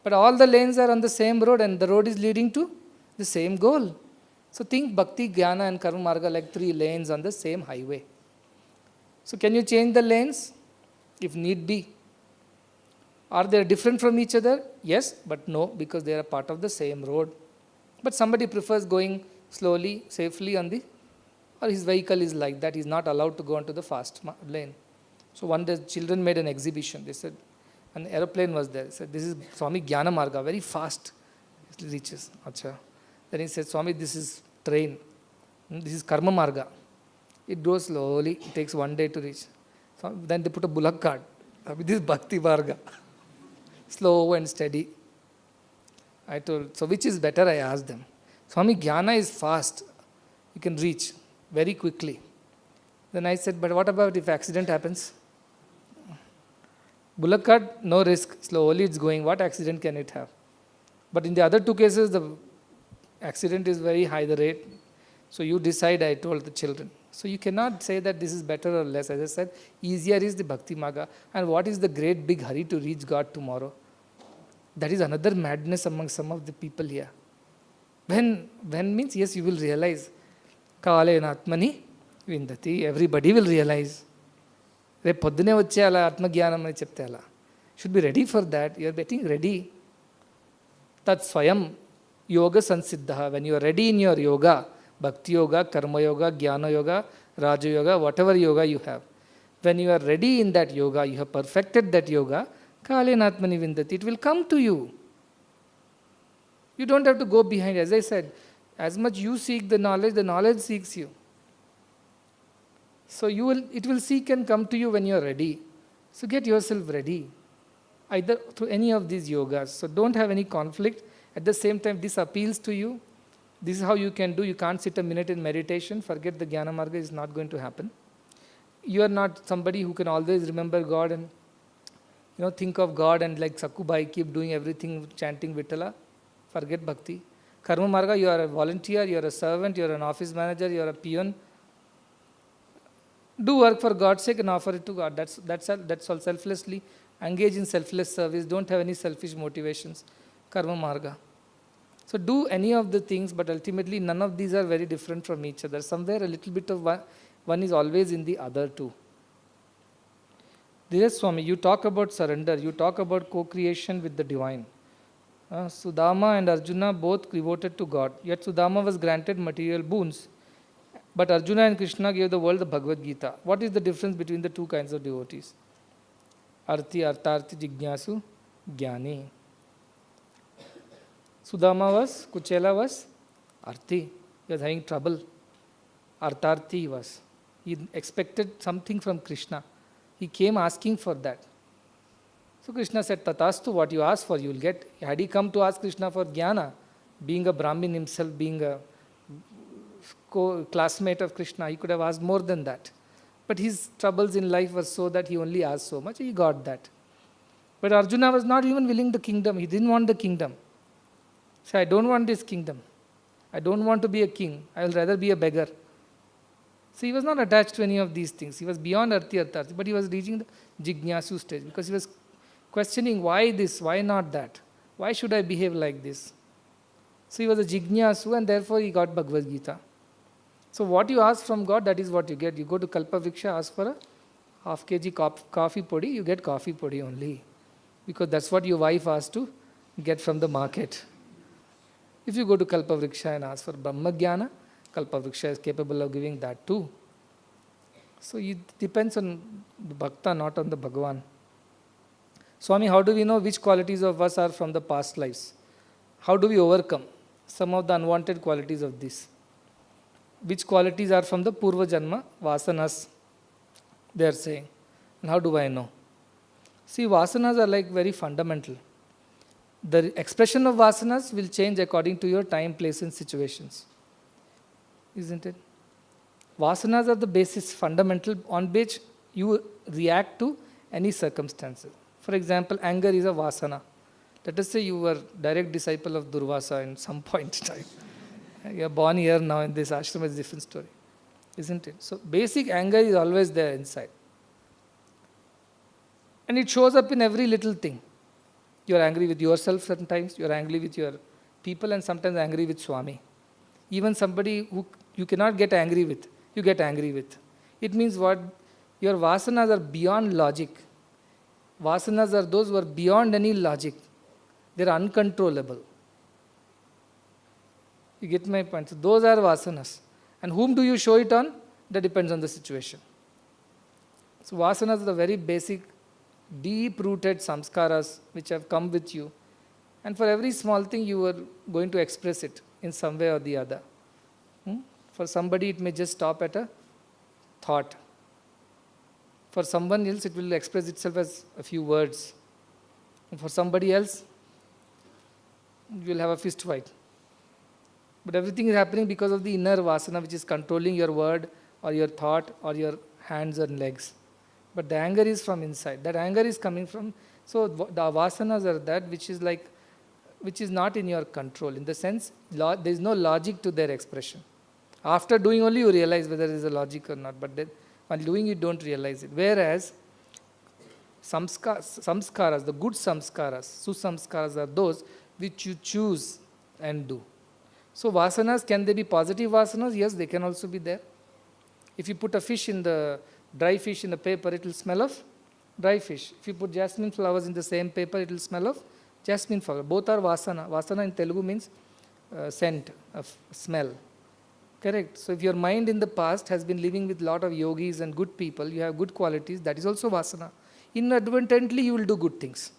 But all the lanes are on the same road and the road is leading to the same goal. So think Bhakti, Gnana and Karma Marga like 3 lanes on the same highway. So can you change the lanes? If need be. Are they different from each other? Yes, but no, because they are part of the same road. But somebody prefers going slowly, safely on the, or his vehicle is like that, he is not allowed to go onto the fast lane. So one day children made an exhibition. They said, an aeroplane was there. They said, this is Swami Gnana Marga, very fast. It reaches. Achha. Then he said, Swami, this is train. This is Karma Marga. It goes slowly. It takes 1 day to reach. So then they put a bullock cart. This is Bhakti Marga. Slow and steady. I told, so which is better? I asked them. Swami, Gnana is fast. You can reach very quickly. Then I said, but what about if accident happens? Bullock cart, no risk. Slowly it's going. What accident can it have? But in the other 2 cases, the accident is very high, the rate. So you decide, I told the children. So you cannot say that this is better or less. As I said, easier is the Bhakti Marga. And what is the great big hurry to reach God tomorrow? That is another madness among some of the people here. When means, yes, you will realize. Kale Atmani Vindati. Everybody will realize. Should be ready for that. You are getting ready. Tat Swayam Yoga Sansiddha. When you are ready in your yoga, Bhakti Yoga, Karma Yoga, Jnana Yoga, Raja Yoga, whatever yoga you have. When you are ready in that yoga, you have perfected that yoga, Kalenatmani Vindati, it will come to you. You don't have to go behind. As I said, as much you seek the knowledge seeks you. So it will seek and come to you when you are ready. So get yourself ready, either through any of these yogas. So don't have any conflict. At the same time, this appeals to you. This is how you can do. You can't sit a minute in meditation. Forget the Jnana Marga is not going to happen. You are not somebody who can always remember God and think of God and like Sakubai keep doing everything, chanting Vittala. Forget Bhakti. Karma Marga, you are a volunteer, you are a servant, you are an office manager, you are a peon. Do work for God's sake and offer it to God. That's all. Selflessly. Engage in selfless service. Don't have any selfish motivations. Karma Marga. So do any of the things, but ultimately none of these are very different from each other. Somewhere a little bit of one is always in the other too. Dear Swami, you talk about surrender. You talk about co-creation with the divine. Sudama and Arjuna both devoted to God. Yet Sudama was granted material boons. But Arjuna and Krishna gave the world the Bhagavad Gita. What is the difference between the 2 kinds of devotees? Arti, Artarti, Jignasu, Jnani. Sudama Kuchela was Arti. He was having trouble. Artarti was. He expected something from Krishna. He came asking for that. So Krishna said, Tatastu, what you ask for, you will get. Had he come to ask Krishna for Jnana, being a Brahmin himself, being a classmate of Krishna, he could have asked more than that. But his troubles in life were so that he only asked so much, he got that. But Arjuna was not even willing the kingdom. He didn't want the kingdom. He said, I don't want this kingdom. I don't want to be a king. I will rather be a beggar. So he was not attached to any of these things. He was beyond Arti Artarti, but he was reaching the Jignasu stage because he was questioning why this, why not that? Why should I behave like this? So he was a Jignasu and therefore he got Bhagavad Gita. So what you ask from God, that is what you get. You go to Kalpavriksha, ask for a half kg coffee podi, you get coffee podi only. Because that's what your wife asked to get from the market. If you go to Kalpavriksha and ask for Brahma Gnana, Kalpavriksha is capable of giving that too. So it depends on the Bhakta, not on the Bhagavan. Swami, how do we know which qualities of us are from the past lives? How do we overcome some of the unwanted qualities of this? Which qualities are from the Purva Janma, Vasanas, they are saying. And how do I know? See, Vasanas are like very fundamental. The expression of Vasanas will change according to your time, place and situations. Isn't it? Vasanas are the basis, fundamental, on which you react to any circumstances. For example, anger is a Vasana. Let us say you were direct disciple of Durvasa in some point in time. You are born here now in this ashram, is a different story. Isn't it? So basic anger is always there inside. And it shows up in every little thing. You are angry with yourself sometimes, you are angry with your people, and sometimes angry with Swami. Even somebody who you cannot get angry with, you get angry with. It means what? Your vasanas are beyond logic. Vasanas are those who are beyond any logic. They are uncontrollable. You get my point? So those are vasanas. And whom do you show it on? That depends on the situation. So vasanas are the very basic, deep-rooted samskaras which have come with you. And for every small thing you are going to express it in some way or the other. For somebody it may just stop at a thought. For someone else it will express itself as a few words. And for somebody else, you will have a fist fight. But everything is happening because of the inner vasana which is controlling your word or your thought or your hands and legs. But the anger is from inside. That anger is coming from, so the vasanas are that which is not in your control. In the sense, there is no logic to their expression. After doing only you realize whether there is a logic or not. But while doing you don't realize it. Whereas, samskaras, the good samskaras, susamskaras are those which you choose and do. So vasanas, can they be positive vasanas? Yes, they can also be there. If you put a fish in the, dry fish in the paper, it will smell of dry fish. If you put jasmine flowers in the same paper, it will smell of jasmine flower. Both are vasana. Vasana in Telugu means scent, of smell. Correct. So if your mind in the past has been living with lot of yogis and good people, you have good qualities, that is also vasana. Inadvertently you will do good things.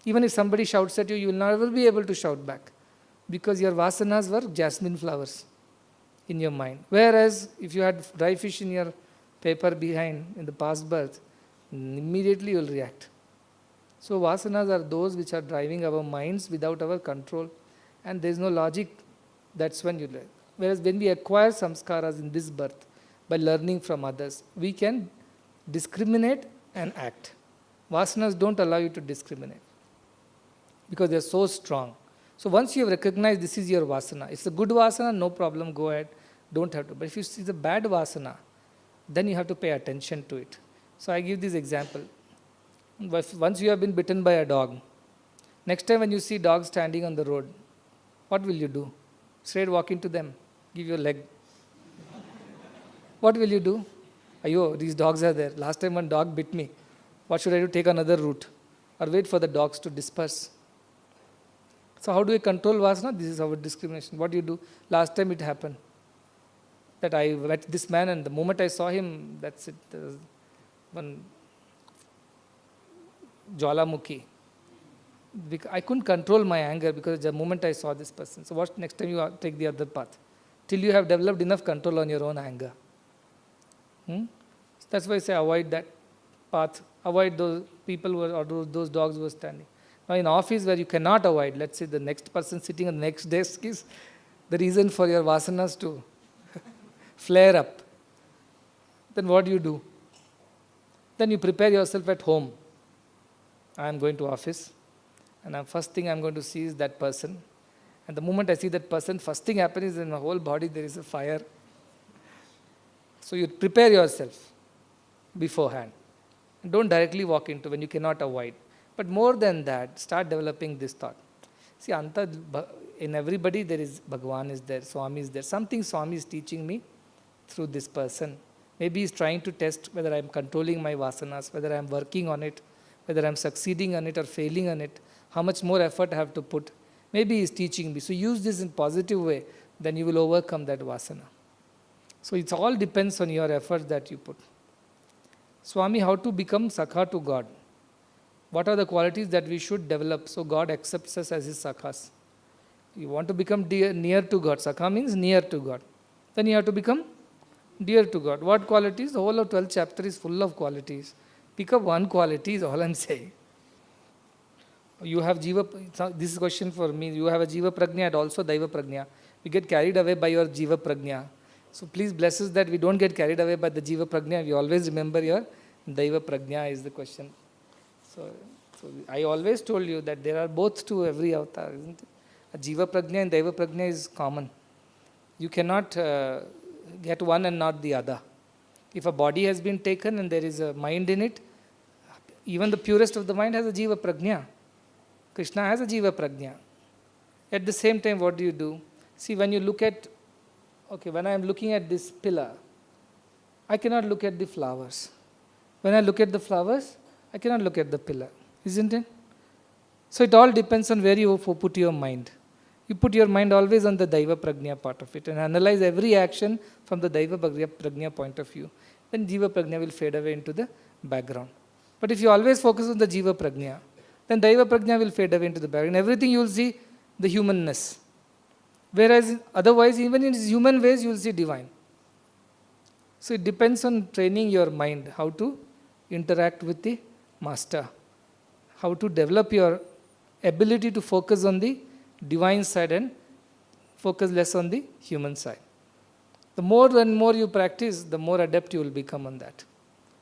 Even if somebody shouts at you, you will never be able to shout back. Because your vasanas were jasmine flowers in your mind. Whereas if you had dry fish in your paper behind in the past birth, immediately you will react. So vasanas are those which are driving our minds without our control. And there is no logic, that's when you learn. Whereas when we acquire samskaras in this birth, by learning from others, we can discriminate and act. Vasanas don't allow you to discriminate because they are so strong. So once you have recognized this is your vasana, if it's a good vasana, no problem, go ahead, don't have to. But if you see the bad vasana, then you have to pay attention to it. So I give this example. Once you have been bitten by a dog, next time when you see dogs standing on the road, what will you do? Straight walk into them, give your leg. What will you do? Ayo, these dogs are there. Last time one dog bit me. What should I do? Take another route or wait for the dogs to disperse. So how do we control vasana? This is our discrimination. What do you do? Last time it happened that I met this man and the moment I saw him, that's it. There was one Jwalamukhi. I couldn't control my anger because the moment I saw this person. So what next time you take the other path? Till you have developed enough control on your own anger. That's why I say avoid that path. Avoid those people or those dogs who are standing. Now in office where you cannot avoid, let's say the next person sitting on the next desk is the reason for your vasanas to flare up. Then what do? Then you prepare yourself at home. I am going to office and first thing I am going to see is that person. And the moment I see that person, first thing happens is in my whole body there is a fire. So you prepare yourself beforehand. And don't directly walk into when you cannot avoid. But more than that, start developing this thought. See, in everybody there is Bhagavan is there, Swami is there. Something Swami is teaching me through this person. Maybe he's trying to test whether I'm controlling my vasanas, whether I'm working on it, whether I'm succeeding on it or failing on it, how much more effort I have to put. Maybe he's teaching me. So use this in positive way, then you will overcome that vasana. So it all depends on your effort that you put. Swami, how to become Sakha to God? What are the qualities that we should develop so God accepts us as his Sakhas? You want to become near to God. Sakha means near to God. Then you have to become dear to God. What qualities? The whole of 12th chapter is full of qualities. Pick up one quality is all I'm saying. You have Jiva, this is a question for me. You have a Jiva Prajna and also Daiva Prajna. We get carried away by your Jiva Prajna. So please bless us that we don't get carried away by the Jiva Prajna. We always remember your Daiva Prajna is the question. So I always told you that there are both to every avatar, isn't it? A Jiva Prajna and Daiva Prajna is common. You cannot get one and not the other. If a body has been taken and there is a mind in it, even the purest of the mind has a Jiva Prajna. Krishna has a Jiva Prajna. At the same time, what do? See, when you look at, when I am looking at this pillar, I cannot look at the flowers. When I look at the flowers, I cannot look at the pillar, isn't it? So it all depends on where you put your mind. You put your mind always on the Daiva Prajna part of it and analyze every action from the Daiva Prajna point of view. Then Jiva Prajna will fade away into the background. But if you always focus on the Jiva Prajna, then Daiva Prajna will fade away into the background. Everything you will see the humanness. Whereas otherwise, even in human ways, you will see divine. So it depends on training your mind, how to interact with the master, how to develop your ability to focus on the divine side and focus less on the human side. The more and more you practice, the more adept you will become on that.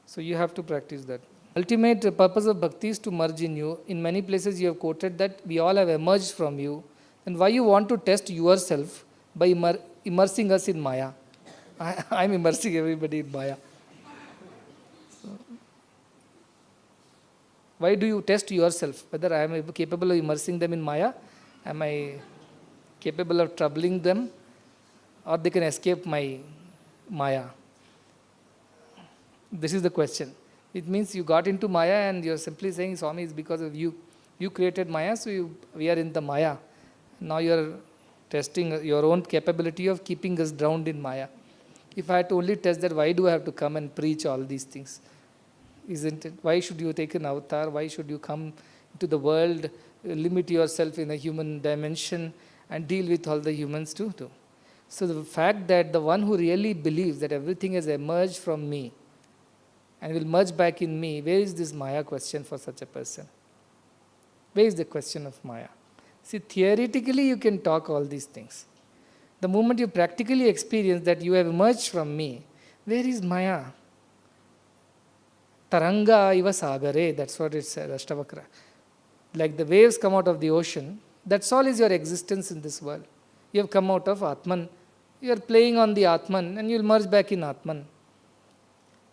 So you have to practice that. Ultimate purpose of bhakti is to merge in you. In many places you have quoted that we all have emerged from you. Then why you want to test yourself by immersing us in Maya? I'm immersing everybody in Maya. Why do you test yourself? Whether I am capable of immersing them in Maya? Am I capable of troubling them? Or they can escape my Maya? This is the question. It means you got into Maya and you're simply saying, Swami, it's because of you. You created Maya, so we are in the Maya. Now you're testing your own capability of keeping us drowned in Maya. If I had to only test that, why do I have to come and preach all these things? Isn't it? Why should you take an avatar? Why should you come to the world, limit yourself in a human dimension and deal with all the humans too? So the fact that the one who really believes that everything has emerged from me and will merge back in me, where is this Maya question for such a person? Where is the question of Maya? See, theoretically you can talk all these things. The moment you practically experience that you have emerged from me, where is Maya? Taranga iva sagare, that's what it says, Ashtavakra. Like the waves come out of the ocean, that's all is your existence in this world. You have come out of Atman. You are playing on the Atman and you will merge back in Atman.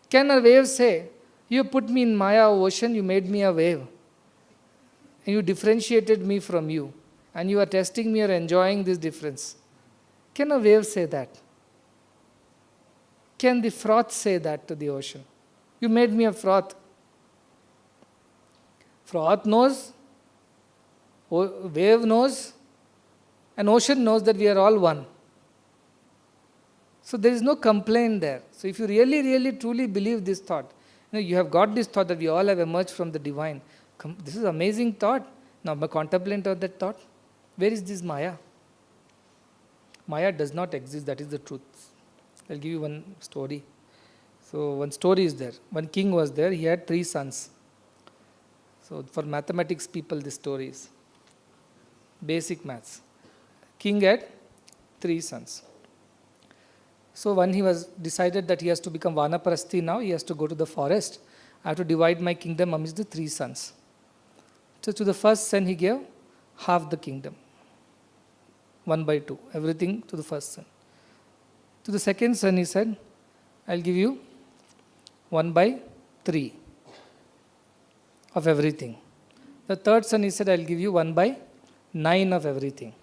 Can a wave say, you put me in Maya ocean, you made me a wave. And you differentiated me from you. And you are testing me or enjoying this difference. Can a wave say that? Can the froth say that to the ocean? You made me a froth. Froth knows, wave knows, and ocean knows that we are all one. So there is no complaint there. So if you really, really, truly believe this thought, you have got this thought that we all have emerged from the divine. This is an amazing thought. Now contemplate on that thought. Where is this Maya? Maya does not exist. That is the truth. I'll give you one story. So one story is there. One king was there. He had 3 sons. So for mathematics people, this story is basic maths. King had 3 sons. So when he was decided that he has to become Vanaprasthi now, he has to go to the forest. I have to divide my kingdom amidst the 3 sons. So to the first son he gave half the kingdom. 1/2. Everything to the first son. To the second son he said, I'll give you 1/3 of everything. The third son he said, I'll give you 1/9 of everything.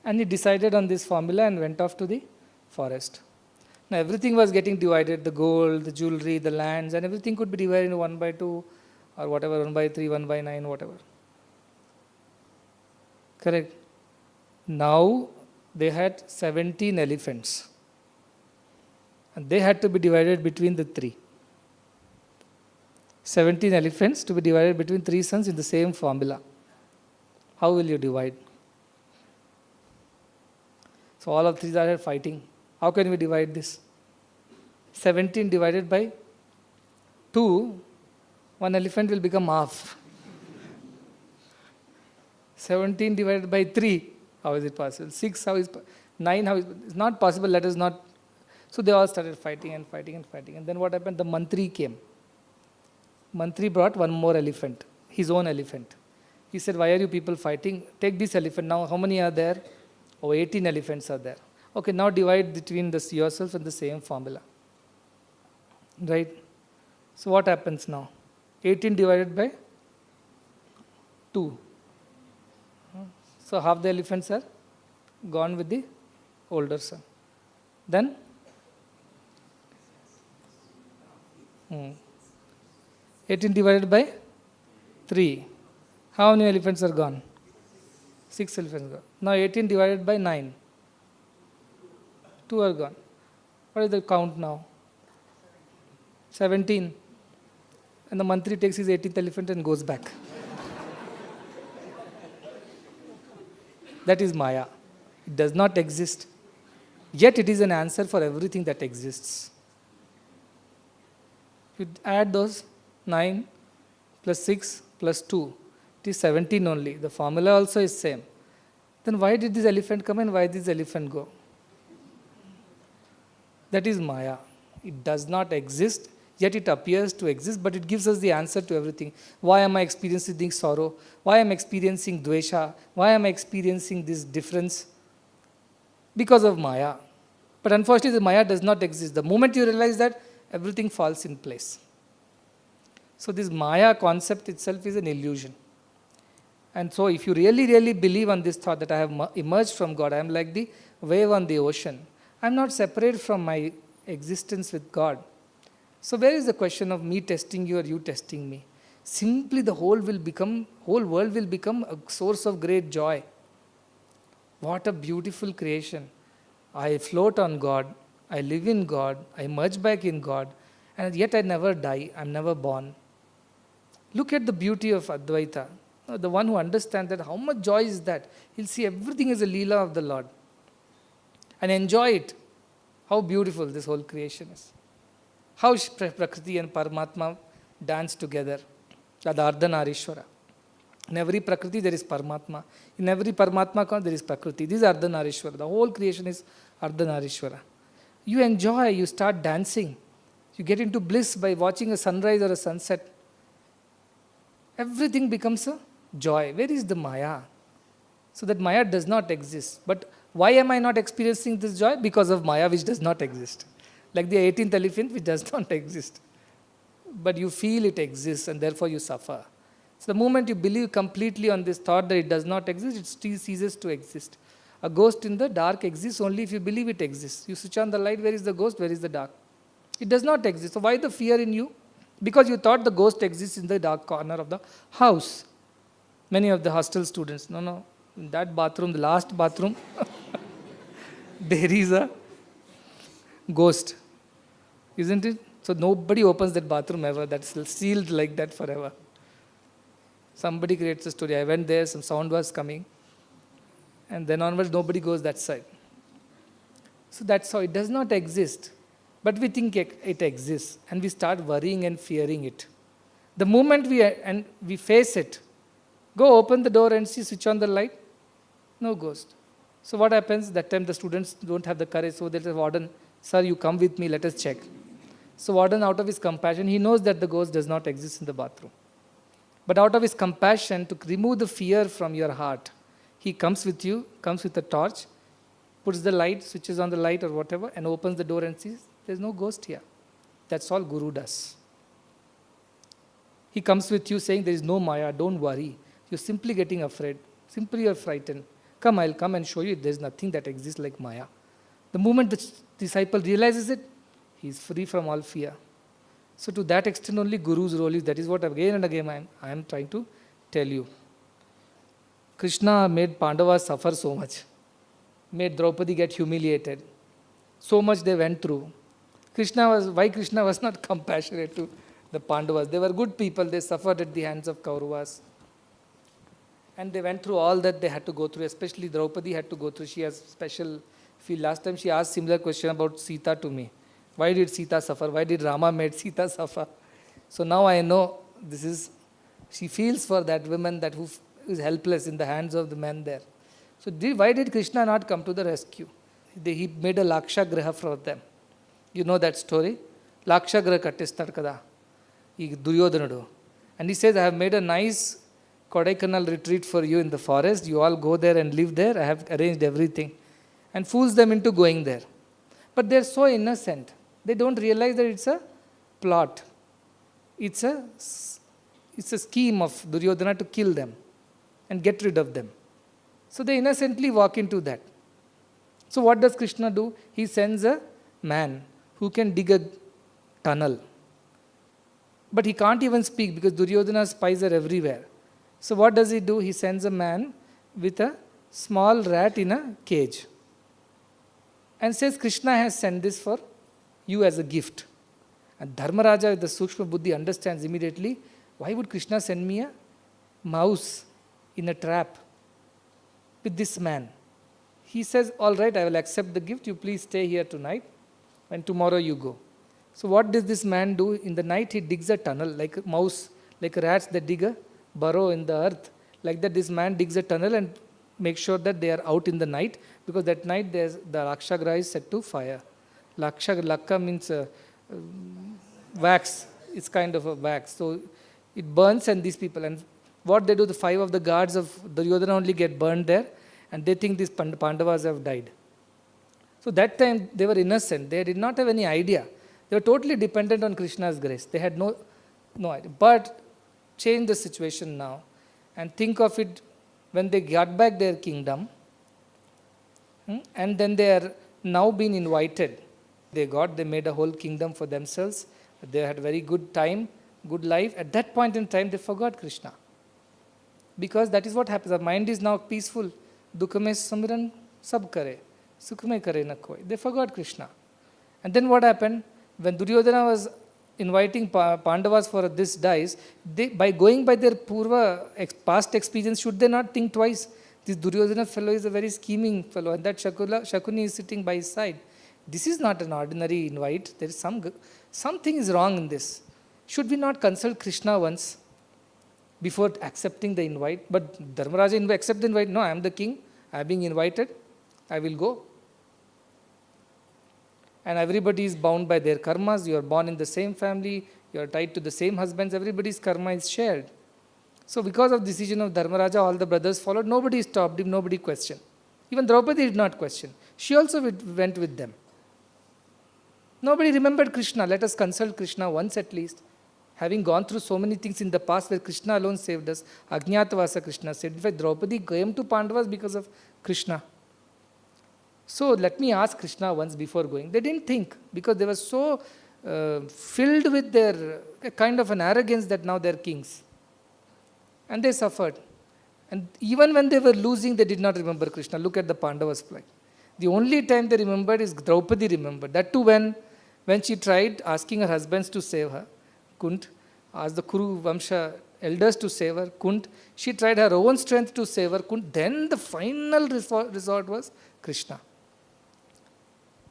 And he decided on this formula and went off to the forest. Now everything was getting divided, the gold, the jewelry, the lands, and everything could be divided into 1 by 2 or whatever, 1 by 3, 1 by 9, whatever. Correct. Now they had 17 elephants. And they had to be divided between the 3. 17 elephants to be divided between 3 sons in the same formula. How will you divide? So all of 3 started fighting. How can we divide this? 17 divided by 2, 1 elephant will become half. 17 divided by 3, how is it possible? 6, how is 9, how is it's not possible, let us not. So they all started fighting and fighting and fighting. And then what happened? The mantri came. Mantri brought one more elephant, his own elephant. He said, why are you people fighting? Take this elephant now. How many are there? Oh, 18 elephants are there. Okay, now divide between yourself and the same formula. Right? So what happens now? 18 divided by 2. So half the elephants are gone with the older son. Then 18 divided by 3. How many elephants are gone? 6 elephants gone. Now 18 divided by 9. 2 are gone. What is the count now? 17. And the mantri takes his 18th elephant and goes back. That is Maya. It does not exist. Yet it is an answer for everything that exists. If you add those 9 plus 6 plus 2, it is 17 only. The formula also is same. Then why did this elephant come and why did this elephant go? That is Maya. It does not exist, yet it appears to exist, but it gives us the answer to everything. Why am I experiencing sorrow? Why am I experiencing dvesha? Why am I experiencing this difference? Because of Maya. But unfortunately, the Maya does not exist. The moment you realize that, everything falls in place. So this Maya concept itself is an illusion. And so if you really, really believe on this thought that I have emerged from God, I am like the wave on the ocean. I am not separate from my existence with God. So where is the question of me testing you or you testing me? Simply the whole world will become a source of great joy. What a beautiful creation. I float on God, I live in God, I merge back in God, and yet I never die, I am never born. Look at the beauty of Advaita. The one who understands that, how much joy is that? He'll see everything as a Leela of the Lord. And enjoy it. How beautiful this whole creation is. How Prakriti and Paramatma dance together. The Ardhanarishwara. In every Prakriti there is Paramatma. In every Paramatma there is Prakriti. This is Ardhanarishwara. The whole creation is Ardhanarishwara. You enjoy, you start dancing. You get into bliss by watching a sunrise or a sunset. Everything becomes a joy. Where is the Maya? So that Maya does not exist. But why am I not experiencing this joy? Because of Maya, which does not exist. Like the 18th elephant, which does not exist. But you feel it exists and therefore you suffer. So the moment you believe completely on this thought that it does not exist, it still ceases to exist. A ghost in the dark exists only if you believe it exists. You switch on the light, where is the ghost? Where is the dark? It does not exist. So why the fear in you? Because you thought the ghost exists in the dark corner of the house. Many of the hostel students, no, in that bathroom, the last bathroom, there is a ghost. Isn't it? So nobody opens that bathroom ever. That's sealed like that forever. Somebody creates a story. I went there, some sound was coming. And then onwards, nobody goes that side. So that's how it does not exist. But we think it exists. And we start worrying and fearing it. The moment we face it, go open the door and see, switch on the light. No ghost. So what happens? That time the students don't have the courage. So they say, warden, sir, you come with me, let us check. So warden, out of his compassion, he knows that the ghost does not exist in the bathroom. But out of his compassion, to remove the fear from your heart, he comes with you, comes with a torch, puts the light, switches on the light or whatever, and opens the door and sees, there's no ghost here. That's all Guru does. He comes with you saying, there is no Maya, don't worry. You're simply getting afraid. Simply you're frightened. Come, I'll come and show you there's nothing that exists like Maya. The moment the disciple realizes it, he is free from all fear. So to that extent only Guru's role is, that is what again and again I am trying to tell you. Krishna made Pandavas suffer so much, made Draupadi get humiliated. So much they went through. Why Krishna was not compassionate to the Pandavas? They were good people, they suffered at the hands of Kauravas. And they went through all that they had to go through, especially Draupadi had to go through. She has special feel. Last time she asked similar question about Sita to me. Why did Sita suffer? Why did Rama made Sita suffer? So now I know she feels for that woman that who is helpless in the hands of the man there. So why did Krishna not come to the rescue? He made a Laksha Graha for them. You know that story? Laksha Graha kattistar kada. Duryodhanadu. And he says, I have made a nice Kodaikanal retreat for you in the forest. You all go there and live there. I have arranged everything. And fools them into going there. But they are so innocent. They don't realize that it's a plot. It's a scheme of Duryodhana to kill them and get rid of them. So they innocently walk into that. So what does Krishna do? He sends a man who can dig a tunnel. But he can't even speak because Duryodhana's spies are everywhere. So what does he do? He sends a man with a small rat in a cage and says, Krishna has sent this for you as a gift. And Dharmaraja with the Sukshma Buddhi understands immediately, why would Krishna send me a mouse in a trap with this man? He says, all right, I will accept the gift. You please stay here tonight and tomorrow you go. So what does this man do? In the night he digs a tunnel like a mouse, like rats that dig a burrow in the earth. Like that this man digs a tunnel and makes sure that they are out in the night, because that night the Laksha Graha is set to fire. Lakka means wax. It's kind of a wax. So it burns and these people. And what they do, the 5 of the guards of Duryodhana only get burned there and they think these Pandavas have died. So that time they were innocent. They did not have any idea. They were totally dependent on Krishna's grace. They had no idea. But change the situation now and think of it when they got back their kingdom and then they are now being invited. They made a whole kingdom for themselves. They had very good time, good life. At that point in time, they forgot Krishna. Because that is what happens. Our mind is now peaceful. Dukha mein samiran sab kare. Sukh mein kare na koi. They forgot Krishna. And then what happened? When Duryodhana was inviting Pandavas for this dice, by going by their past experience, should they not think twice? This Duryodhana fellow is a very scheming fellow, and that Shakuni is sitting by his side. This is not an ordinary invite. There is something is wrong in this. Should we not consult Krishna once before accepting the invite? But Dharmaraja accept the invite. No, I am the king. I am being invited. I will go. And everybody is bound by their karmas. You are born in the same family. You are tied to the same husbands. Everybody's karma is shared. So because of the decision of Dharmaraja, all the brothers followed. Nobody stopped him. Nobody questioned. Even Draupadi did not question. She also went with them. Nobody remembered Krishna. Let us consult Krishna once at least. Having gone through so many things in the past where Krishna alone saved us, Ajnatavasa Krishna saved. In fact, Draupadi came to Pandavas because of Krishna. So let me ask Krishna once before going. They didn't think because they were so filled with their kind of an arrogance that now they're kings. And they suffered. And even when they were losing, they did not remember Krishna. Look at the Pandavas' plight. The only time they remembered is Draupadi remembered. That too when she tried asking her husbands to save her, couldn't. Asked the Kuru Vamsha elders to save her, couldn't. She tried her own strength to save her, couldn't. Then the final resort was Krishna.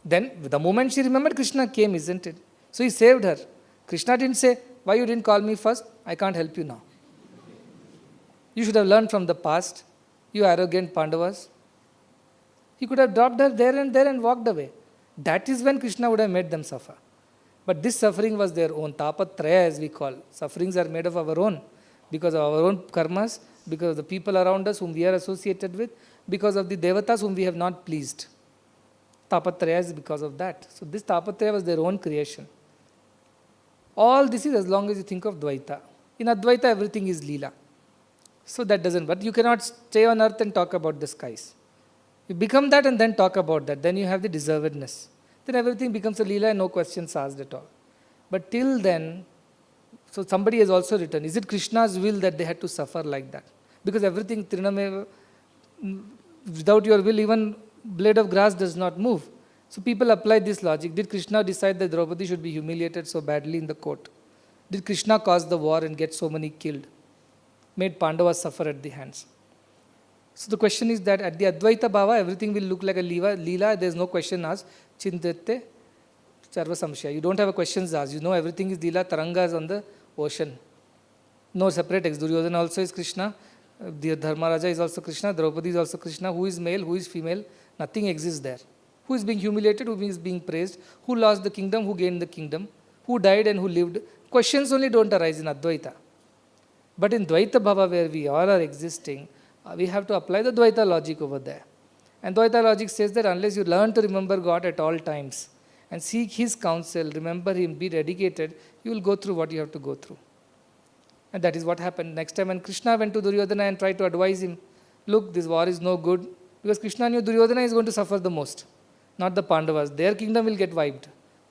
Then the moment she remembered, Krishna came, isn't it? So he saved her. Krishna didn't say, why you didn't call me first? I can't help you now. You should have learned from the past, you arrogant Pandavas. He could have dropped her there and walked away. That is when Krishna would have made them suffer. But this suffering was their own. Tapatraya as we call. Sufferings are made of our own. Because of our own karmas, because of the people around us whom we are associated with, because of the devatas whom we have not pleased. Tapatraya is because of that. So this Tapatraya was their own creation. All this is as long as you think of Dvaita. In Advaita everything is Leela. So that doesn't, but you cannot stay on earth and talk about the skies. You become that and then talk about that. Then you have the deservedness. Then everything becomes a Leela and no questions asked at all. But till then, so somebody has also written, is it Krishna's will that they had to suffer like that? Because everything, Trinameva, without your will, even blade of grass does not move. So people apply this logic. Did Krishna decide that Draupadi should be humiliated so badly in the court? Did Krishna cause the war and get so many killed? Made Pandavas suffer at the hands? So the question is that at the Advaita Bhava, everything will look like a Leela. There is no question asked. Chintete Sarva Samshaya. You don't have a questions asked. You know everything is Leela. Taranga is on the ocean. No separate text. Duryodhana also is Krishna. The Dharmaraja is also Krishna. Draupadi is also Krishna. Who is male? Who is female? Nothing exists there. Who is being humiliated? Who is being praised? Who lost the kingdom? Who gained the kingdom? Who died and who lived? Questions only don't arise in Advaita. But in Dvaita Bhava, where we all are existing, we have to apply the Dvaita logic over there. And Dvaita logic says that unless you learn to remember God at all times and seek His counsel, remember Him, be dedicated, you will go through what you have to go through. And that is what happened. Next time when Krishna went to Duryodhana and tried to advise him, look, this war is no good, because Krishna knew Duryodhana is going to suffer the most, not the Pandavas. Their kingdom will get wiped.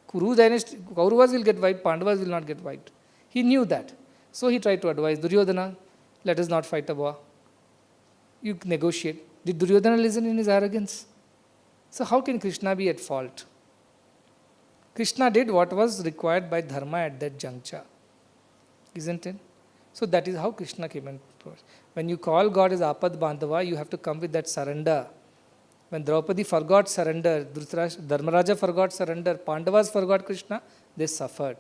Kuru dynasty, Kauravas will get wiped, Pandavas will not get wiped. He knew that. So he tried to advise Duryodhana, let us not fight a war. You negotiate. Did Duryodhana listen in his arrogance? So how can Krishna be at fault? Krishna did what was required by Dharma at that juncture. Isn't it? So that is how Krishna came in. When you call God as Apad Bandhava, you have to come with that surrender. When Draupadi forgot surrender, Dharmaraja forgot surrender, Pandavas forgot Krishna, they suffered.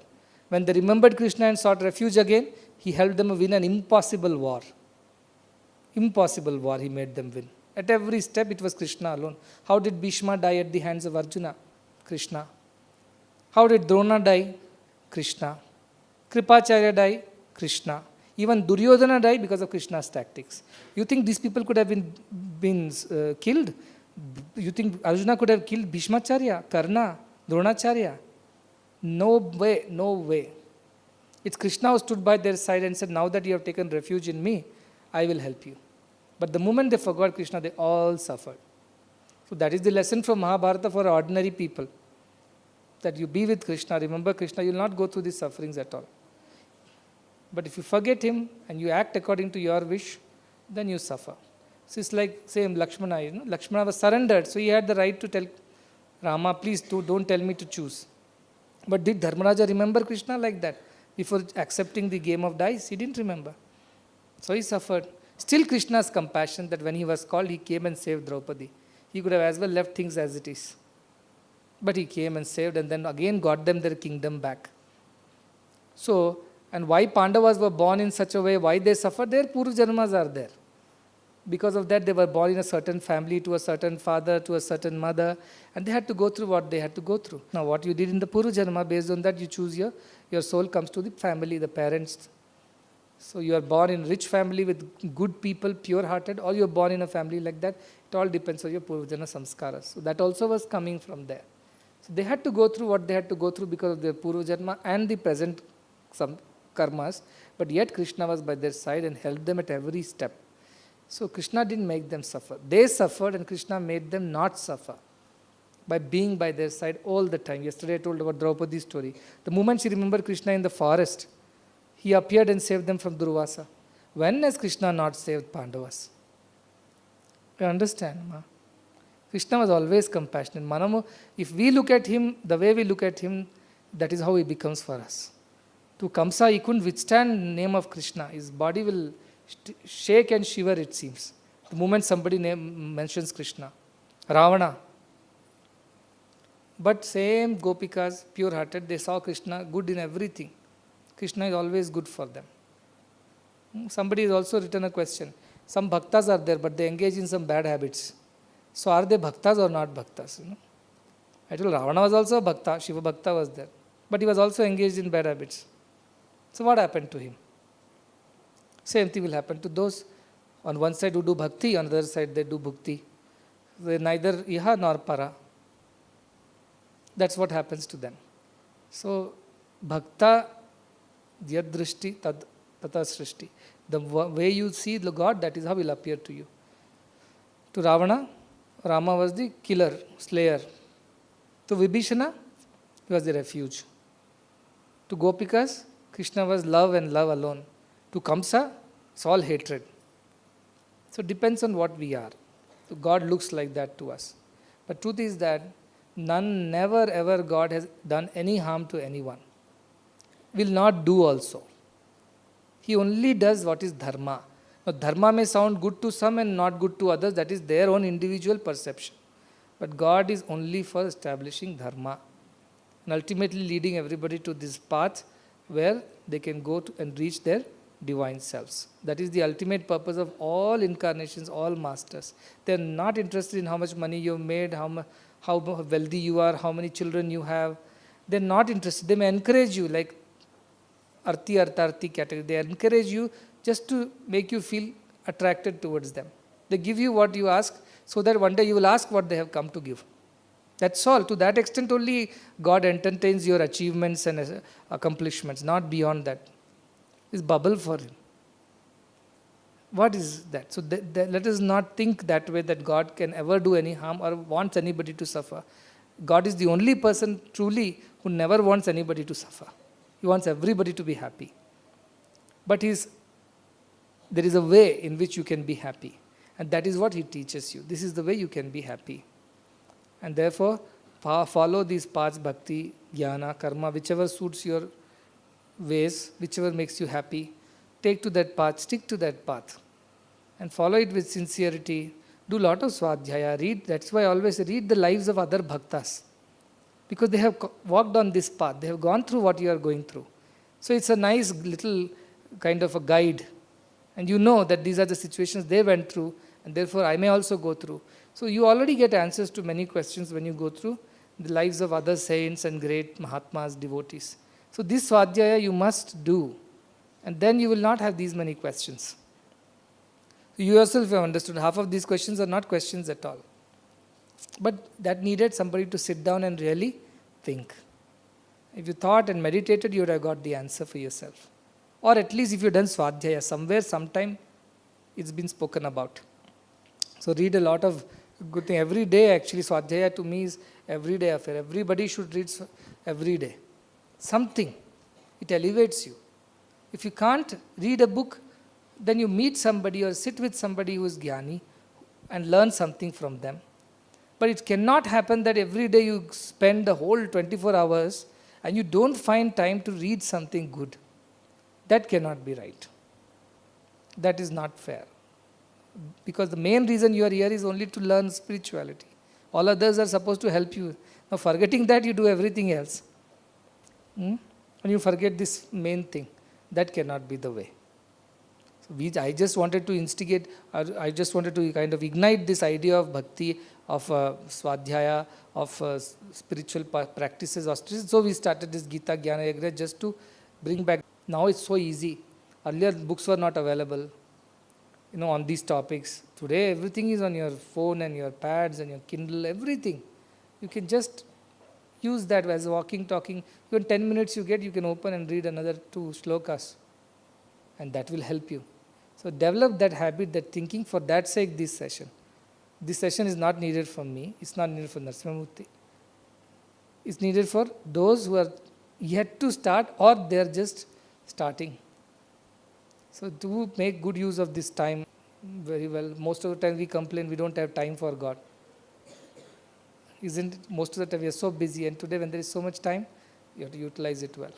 When they remembered Krishna and sought refuge again, he helped them win an impossible war. Impossible war he made them win. At every step it was Krishna alone. How did Bhishma die at the hands of Arjuna? Krishna. How did Drona die? Krishna. Kripacharya die? Krishna. Even Duryodhana died because of Krishna's tactics. You think these people could have been killed? You think Arjuna could have killed Bhishmacharya, Karna, Dronacharya? No way, no way. It's Krishna who stood by their side and said, now that you have taken refuge in me, I will help you. But the moment they forgot Krishna, they all suffered. So that is the lesson from Mahabharata for ordinary people. That you be with Krishna, remember Krishna, you will not go through these sufferings at all. But if you forget him and you act according to your wish, then you suffer. So it's like same Lakshmana, Lakshmana was surrendered, so he had the right to tell Rama, please don't tell me to choose. But did Dharmaraja remember Krishna like that? Before accepting the game of dice, he didn't remember. So he suffered. Still Krishna's compassion that when he was called, he came and saved Draupadi. He could have as well left things as it is. But he came and saved and then again got them their kingdom back. So, and why Pandavas were born in such a way, why they suffered, their Purva Janmas are there. Because of that, they were born in a certain family, to a certain father, to a certain mother, and they had to go through what they had to go through. Now, what you did in the Purva Janma, based on that, you choose your soul comes to the family, the parents. So, you are born in a rich family with good people, pure-hearted, or you are born in a family like that. It all depends on your Purva Janma samskaras. So, that also was coming from there. So, they had to go through what they had to go through because of their Purva Janma and the present some karmas, but yet Krishna was by their side and helped them at every step. So Krishna didn't make them suffer. They suffered and Krishna made them not suffer by being by their side all the time. Yesterday I told about Draupadi's story. The moment she remembered Krishna in the forest, he appeared and saved them from Durvasa. When has Krishna not saved Pandavas? You understand? Ma? Krishna was always compassionate. Manamu, if we look at him, the way we look at him, that is how he becomes for us. To Kamsa, he couldn't withstand the name of Krishna. His body will shake and shiver, it seems. The moment somebody mentions Krishna. Ravana. But same Gopikas, pure-hearted, they saw Krishna good in everything. Krishna is always good for them. Somebody has also written a question. Some bhaktas are there, but they engage in some bad habits. So are they bhaktas or not bhaktas? I told Ravana was also a bhakta, Shiva bhakta was there. But he was also engaged in bad habits. So what happened to him? Same thing will happen to those on one side who do bhakti, on the other side they do bhukti. They neither iha nor para. That's what happens to them. So bhakta yad drishti tad tata srishti. The way you see the God, that is how he will appear to you. To Ravana, Rama was the killer, slayer. To Vibhishana, he was the refuge. To Gopikas, Krishna was love and love alone. To Kamsa, it's all hatred. So it depends on what we are. So God looks like that to us. But truth is that never ever God has done any harm to anyone. Will not do also. He only does what is dharma. Now, dharma may sound good to some and not good to others. That is their own individual perception. But God is only for establishing dharma and ultimately leading everybody to this path where they can go to and reach their divine selves. That is the ultimate purpose of all incarnations, all masters. They are not interested in how much money you have made, how wealthy you are, how many children you have. They are not interested. They may encourage you, like Arti, Artharti category. They encourage you just to make you feel attracted towards them. They give you what you ask so that one day you will ask what they have come to give. That's all. To that extent only God entertains your achievements and accomplishments, not beyond that. It's bubble for him. What is that? So let us not think that way, that God can ever do any harm or wants anybody to suffer. God is the only person truly who never wants anybody to suffer. He wants everybody to be happy. But there is a way in which you can be happy. And that is what he teaches you. This is the way you can be happy. And therefore, follow these paths, bhakti, jnana, karma, whichever suits your ways, whichever makes you happy. Take to that path, stick to that path. And follow it with sincerity. Do a lot of swadhyaya. Read. That's why I always read the lives of other bhaktas. Because they have walked on this path. They have gone through what you are going through. So it's a nice little kind of a guide. And you know that these are the situations they went through, and therefore I may also go through. So you already get answers to many questions when you go through the lives of other saints and great Mahatmas, devotees. So this Swadhyaya you must do, and then you will not have these many questions. You yourself have understood half of these questions are not questions at all. But that needed somebody to sit down and really think. If you thought and meditated, you would have got the answer for yourself. Or at least if you've done Swadhyaya, somewhere, sometime, it's been spoken about. So read a lot of good things. Every day actually, Swadhyaya to me is everyday affair. Everybody should read every day. Something. It elevates you. If you can't read a book, then you meet somebody or sit with somebody who is Jnani and learn something from them. But it cannot happen that every day you spend the whole 24 hours and you don't find time to read something good. That cannot be right. That is not fair. Because the main reason you are here is only to learn spirituality. All others are supposed to help you. Now forgetting that, you do everything else. And you forget this main thing. That cannot be the way. So I just wanted to instigate, I just wanted to kind of ignite this idea of bhakti, of swadhyaya, of spiritual practices. So we started this Gita Gnana Yajna just to bring back. Now it's so easy. Earlier books were not available, on these topics. Today everything is on your phone and your pads and your Kindle, everything. You can just use that as walking, talking. Even 10 minutes you can open and read another 2 shlokas. And that will help you. So develop that habit, that thinking. For that sake, this session. This session is not needed for me. It's not needed for Narasimhamurthy. It's needed for those who are yet to start or they are just starting. So do make good use of this time very well. Most of the time we complain we don't have time for God. Isn't it? Most of the time we are so busy, and today when there is so much time, you have to utilize it well.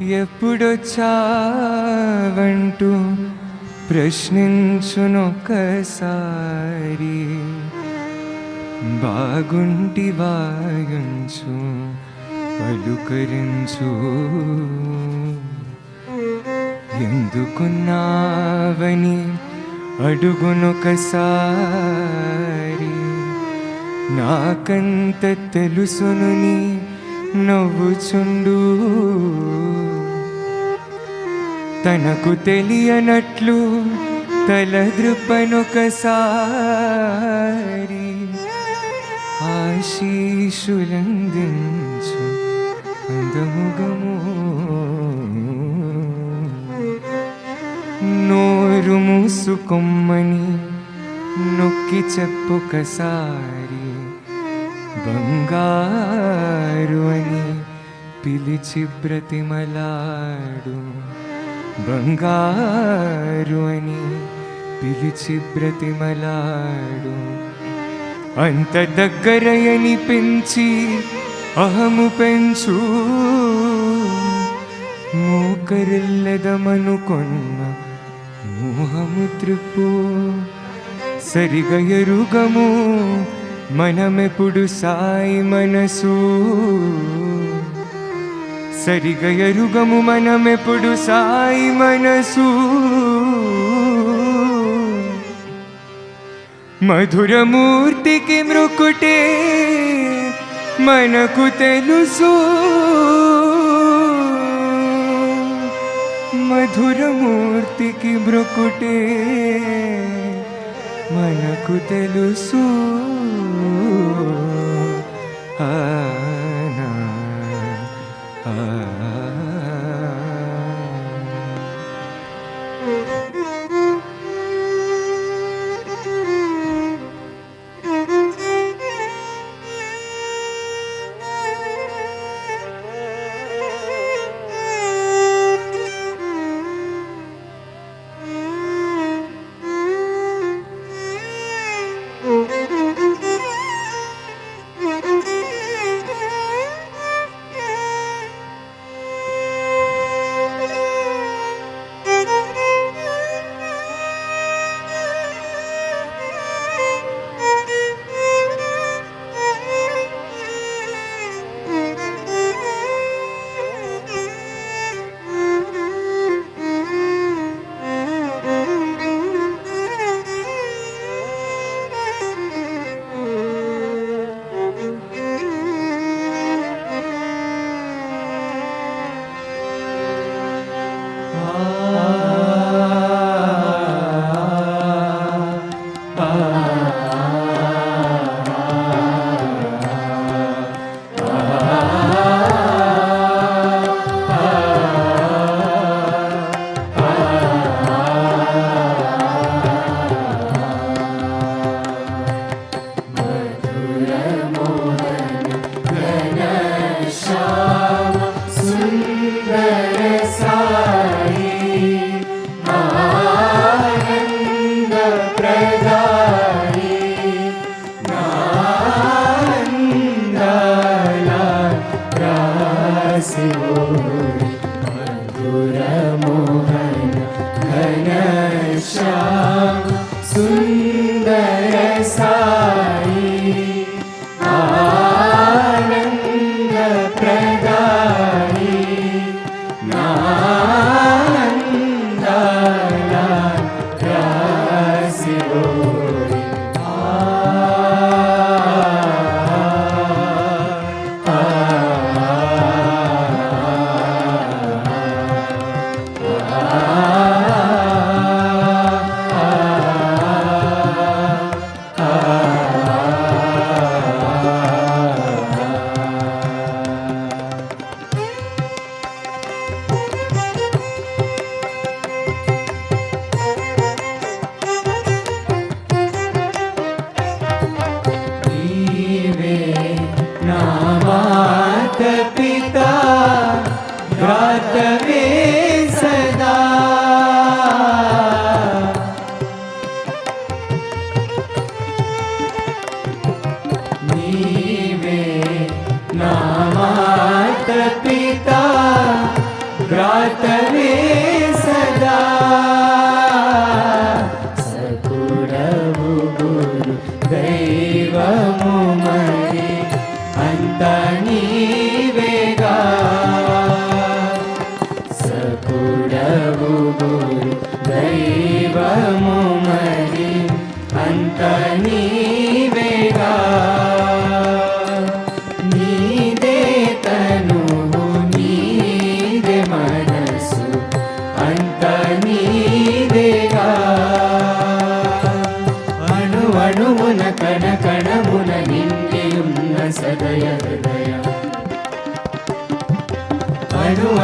ఎప్పుడొచ్చావంటూ ప్రశ్నించునొక్కసారి బాగుంటివాయుంచు పలుకరించు ఎందుకున్నావని అడుగునొకసారి నాకంత తెలుసునుని నవ్వుచుండు తనకు తెలియనట్లు తలద్రుపనొకసారి ఆశీషులందించు అందముగము తెలుసుకోమని నొక్కి చెప్పుకసారి, బంగారు అని పిలిచి బ్రతిమలాడు, బంగారు అని పిలిచి బ్రతిమలాడు. అంత దగ్గరయని పెంచి అహము పెంచు, మోకరిల్లెదమనుకొన్న మోహము త్రిప్పు. సరిగా ఎరుగము మనమెప్పుడు సాయి మనసు, సరిగా ఎరుగము మనమెప్పుడు సాయి మనసు. మధురమూర్తికి మృకుటే మనకు తెలుసు, మధురమూర్తికి మృకుటే మనకు తెలుసు. ఆనా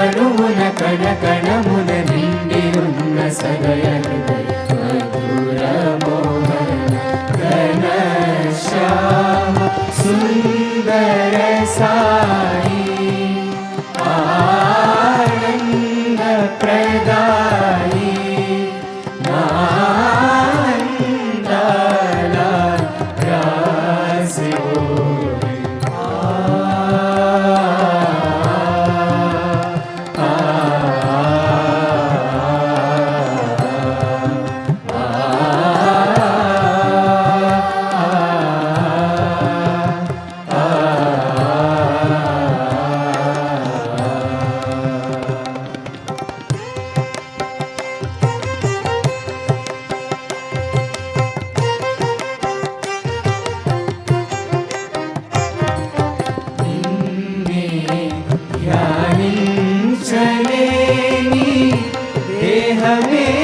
అణువున కణ కణమున నిండి ఉన్న సదయ హృదయ श्याम सुंदर साई आनंद प्रदाई नांदला रास होय ధ్యానించలేని దేహమేలను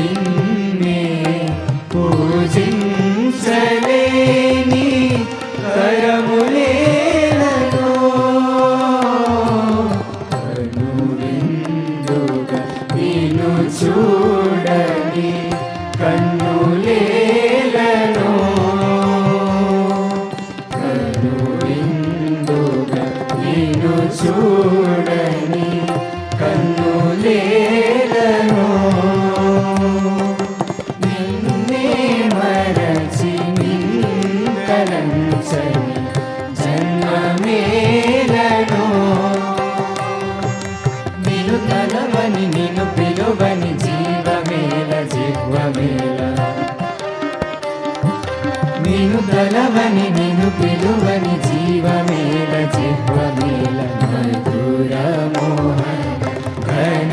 నిన్నే పూజించలేని కరములేలను కనువిందుగా నిన్ను చూడని కన్నులేలను కనువిందుగా నిన్ను చూడని కన్నులేలను నిన్నే మరచి నింతలంచని జన్మమేలను నిన్ను తలవని నిన్ను పిలువని జీవమేల జిహ్వమేల నిన్ను తలవని నిన్ను పిలువని జీవమేల జిహ్వమేల మధుర మోహన ఘన